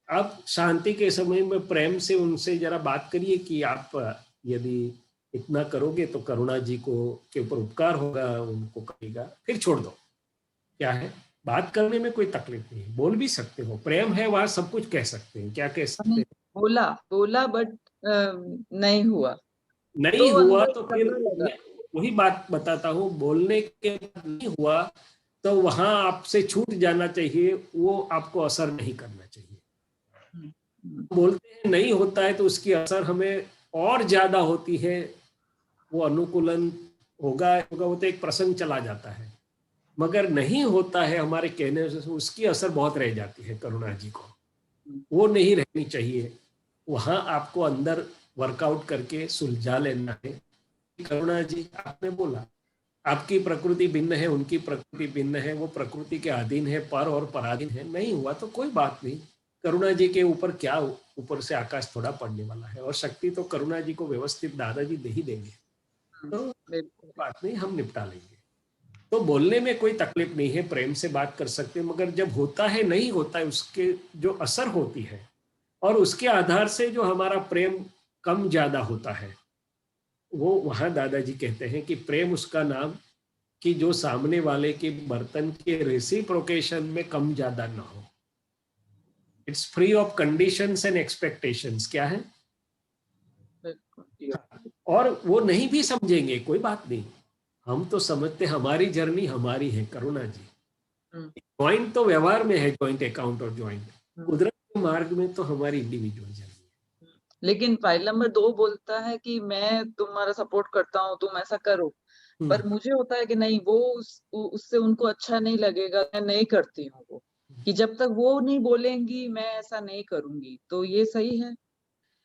आप शांति के समय में प्रेम से उनसे जरा बात करिए कि आप यदि इतना करोगे तो करुणा जी को के ऊपर उपकार होगा, उनको करेगा, फिर छोड़ दो। क्या है, बात करने में कोई तकलीफ नहीं, बोल भी सकते हो, प्रेम है वहां, सब कुछ कह सकते हैं। क्या कह सकते हैं? बोला बट नहीं हुआ तो फिर वही बात बताता हूँ, बोलने के बाद नहीं हुआ तो वहां आपसे छूट जाना चाहिए, वो आपको असर नहीं करना चाहिए। बोलते हैं नहीं होता है तो उसकी असर हमें और ज्यादा होती है, वो अनुकूलन होगा वो तो एक प्रसंग चला जाता है, मगर नहीं होता है हमारे कहने से उसकी असर बहुत रह जाती है। करुणा जी को वो नहीं रहनी चाहिए, वहां आपको अंदर वर्कआउट करके सुलझा लेना है। करुणा जी, आपने बोला आपकी प्रकृति भिन्न है, उनकी प्रकृति भिन्न है, वो प्रकृति के अधीन है, पर और पराधीन है, नहीं हुआ तो कोई बात नहीं। करुणा जी के ऊपर क्या, ऊपर से आकाश थोड़ा पड़ने वाला है, और शक्ति तो करुणा जी को व्यवस्थित दादाजी दे ही देंगे, तो बात नहीं, हम निपटा लेंगे। तो बोलने में कोई तकलीफ नहीं है, प्रेम से बात कर सकते हैं, मगर जब होता है नहीं होता है, उसके जो असर होती है और उसके आधार से जो हमारा प्रेम कम ज्यादा होता है, वो वहां दादाजी कहते हैं कि प्रेम उसका नाम कि जो सामने वाले के बर्तन के रेसिप्रोकेशन में कम ज्यादा ना हो। It's free of conditions and expectations. क्या है? और वो नहीं भी समझेंगे, कोई बात नहीं, हम तो समझते हमारी जर्नी हमारी है करुणा जी। ज्वाइंट तो व्यवहार में है, ज्वाइंट अकाउंट और ज्वाइंट, कुदरत के मार्ग में तो हमारी इंडिविजुअल जर्नी है। लेकिन फाइल नंबर 2 बोलता है कि मैं तुम्हारा सपोर्ट करता हूँ, तुम ऐसा करो, पर मुझे होता है कि नहीं, वो उससे उनको अच्छा नहीं लगेगा, मैं नहीं करती हूँ वो, कि जब तक वो नहीं बोलेंगी मैं ऐसा नहीं करूंगी। तो ये सही है?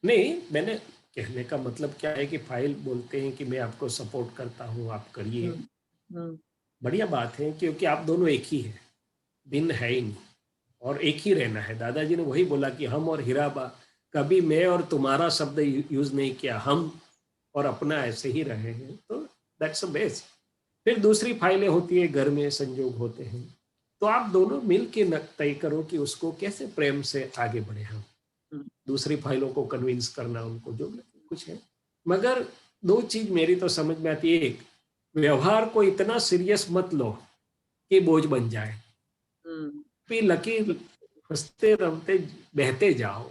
नहीं, मैंने कहने का मतलब क्या है कि फाइल बोलते हैं कि मैं आपको सपोर्ट करता हूँ, आप करिए, बढ़िया बात है, क्योंकि आप दोनों एक ही है, भिन्न है ही नहीं, और एक ही रहना है। दादाजी ने वही बोला कि हम और हीराबा, कभी मैं और तुम्हारा शब्द यूज नहीं किया, हम और अपना ऐसे ही रहे हैं, तो दैट्स अ बेस्ट। फिर दूसरी फाइलें होती है, घर में संयोग होते हैं, तो आप दोनों मिल के तय करो कि उसको कैसे प्रेम से आगे बढ़े। हम दूसरी फाइलों को कन्विंस करना, उनको जो कुछ है, मगर दो चीज मेरी तो समझ में आती है। एक, व्यवहार को इतना सीरियस मत लो कि बोझ बन जाए, लकीर हंसते रमते बहते जाओ।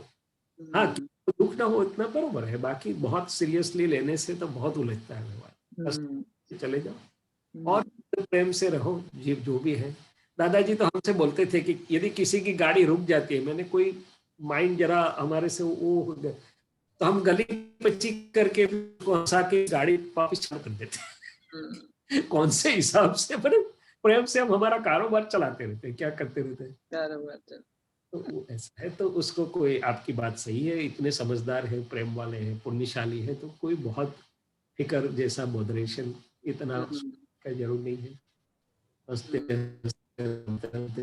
हाँ, दुख ना हो इतना बरोबर है, बाकी बहुत सीरियसली लेने से तो बहुत उलझता है व्यवहार। चले जाओ और प्रेम से रहो, जीव जो भी है। दादाजी तो हमसे बोलते थे कि यदि किसी की गाड़ी रुक जाती है, मैंने कोई माइंड जरा हमारे से वो हो गया, तो हम गली पच्ची करके उसको हंसा के गाड़ी वापस चालू कर देते। कौन से हिसाब से, पर प्रेम से हम हमारा कारोबार चलाते रहते, क्या करते रहते हैं। तो ऐसा है, तो उसको कोई, आपकी बात सही है, इतने समझदार है, प्रेम वाले हैं, पुण्यशाली है, तो कोई बहुत फिकर जैसा मॉडरेशन इतना का जरूर नहीं है। हंसते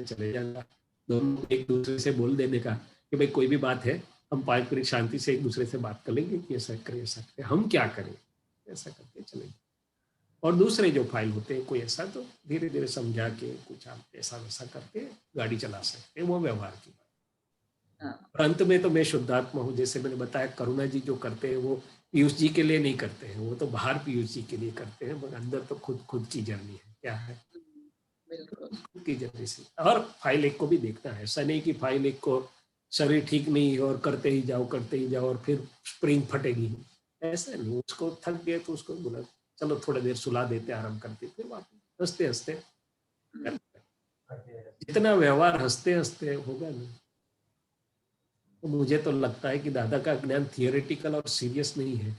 चले जाना, दोनों एक दूसरे से बोल देने का कि भाई कोई भी बात है, हम पारस्परिक शांति से एक दूसरे से बात कर लेंगे कि ऐसा करें, ऐसा करें, हम क्या करें, ऐसा करके चलेंगे। और दूसरे जो फाइल होते हैं, कोई ऐसा तो धीरे धीरे समझा के कुछ आप ऐसा वैसा करके गाड़ी चला सकते हैं, वो व्यवहार की बात। अंत में तो मैं शुद्धात्मा हूँ, जैसे मैंने बताया, करुणा जी जो करते हैं वो पीयूष जी के लिए नहीं करते हैं, वो तो बाहर पीयूष जी के लिए करते हैं, मगर अंदर तो खुद की जर्नी है। क्या है? खुद की जर्नी से। और फाइल एक को भी देखना है, ऐसा नहीं कि फाइल एक को शरीर ठीक नहीं और करते ही जाओ और फिर स्प्रिंग फटेगी, ऐसा नहीं। उसको थक गए तो उसको बोला चलो थोड़ी देर सुला देते, आराम करते, फिर वापस हंसते हंसते। जितना व्यवहार हंसते हंसते होगा ना, तो मुझे तो लगता है कि दादा का ज्ञान थियोरेटिकल और सीरियस नहीं है।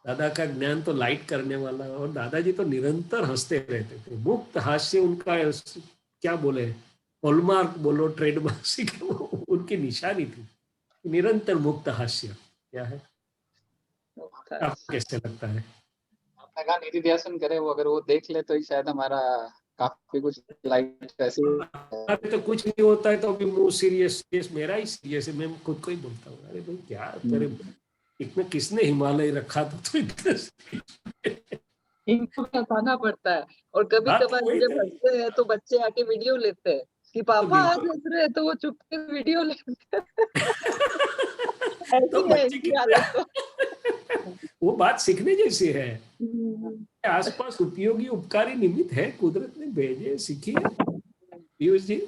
दादा का ज्ञान तो लाइट करने वाला, और दादाजी तो निरंतर हंसते रहते थे। मुक्त हास्य उनका, क्या बोले, हॉलमार्क बोलो, ट्रेडमार्क, उनकी निशानी थी, निरंतर मुक्त हास्य। क्या है? आपको कैसे लगता है? आपने कहा निधि ध्यान करे, वो अगर वो देख ले तो ही शायद हमारा काफी कुछ लाइट ऐसे। तो कुछ नहीं होता है तो अभी मुंह सीरियस, मेरा ही सीरियस है, मैं खुद को ही बोलता हूँ, अरे भाई क्या करे, इतना किसने हिमालय रखा था, तो इनको बताना पड़ता है। और कभी कभार जब हंसते हैं तो बच्चे आके वीडियो लेते हैं कि पापा आज हंस रहे हैं, तो वो चुपके वीडियो लेते हैं। तो बच्चे की हालत वो बात सीखने जैसी है। आसपास उपयोगी उपकारी निमित्त है, कुदरत ने भेजे, सीखिए पीयूष जी।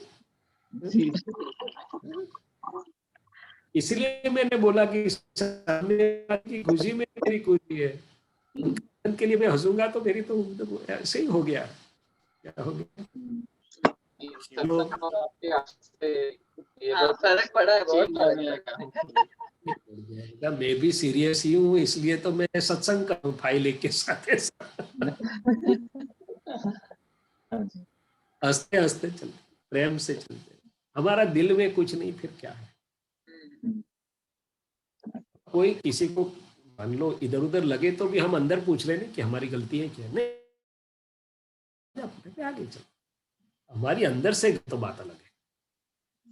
इसलिए मैंने बोला कि सामने की खुशी में मेरी खुशी है, उनके लिए मैं हंसूंगा तो मेरी तो ऐसे ही हो गया। क्या हो गया? फर्क पड़ा है बहुत। मैं भी सीरियस ही हूँ, इसलिए तो मैं सत्संग कर फाइल एक के साथ हंसते हंसते चलते, प्रेम से चलते, हमारा दिल में कुछ नहीं, फिर क्या है। कोई किसी को मान लो इधर उधर लगे तो भी हम अंदर पूछ रहे हैं कि हमारी गलती है क्या, नहीं आगे चलो, हमारी अंदर से तो बात अलग है।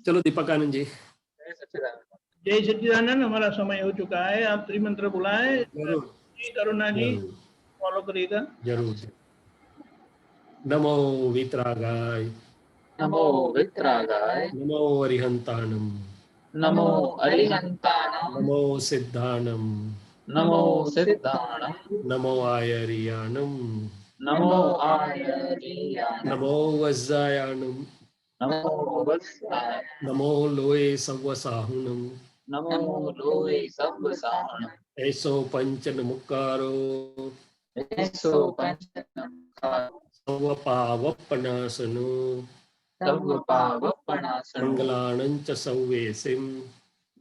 चलो दीपक आनंद जी। जय सच्चिदानंद, हमारा समय हो चुका है, आप त्रिमंत्र बुलाएं। करुणा जी फॉलो करिएगा जरूर। नमो वितरागाय, नमो वितरागाय, नमो अरिहंताणम, नमो अरिहंताणम, नमो सिद्धाणम, नमो सिद्धाणम, नमो आयरियाणम, नमो आयरियाणम, नमो वज्रायाणम, नमो वत्साय नमो लोए सव्वसाहुनं नमो लोए सव्वसाहनं ऐसो पंचन मुक्कारो ऐसो पंचनमस्कार सर्वपावपनाशनो सर्वपावपनाशनो मंगलानं च सव्वेसिं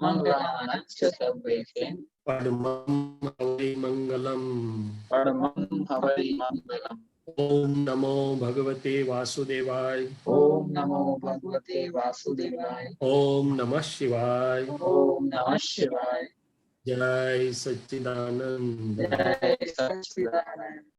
मंगलानाच्च सर्वेषे परमं हवै मंगलम्। परमं हवै मंगलम्। ओम नमो भगवते वासुदेवाय। ओम नमो भगवते वासुदेवाय। ओम नमः शिवाय। ओम नमः शिवाय। जय सच्चिदानंद। जय सच्चिदानंद।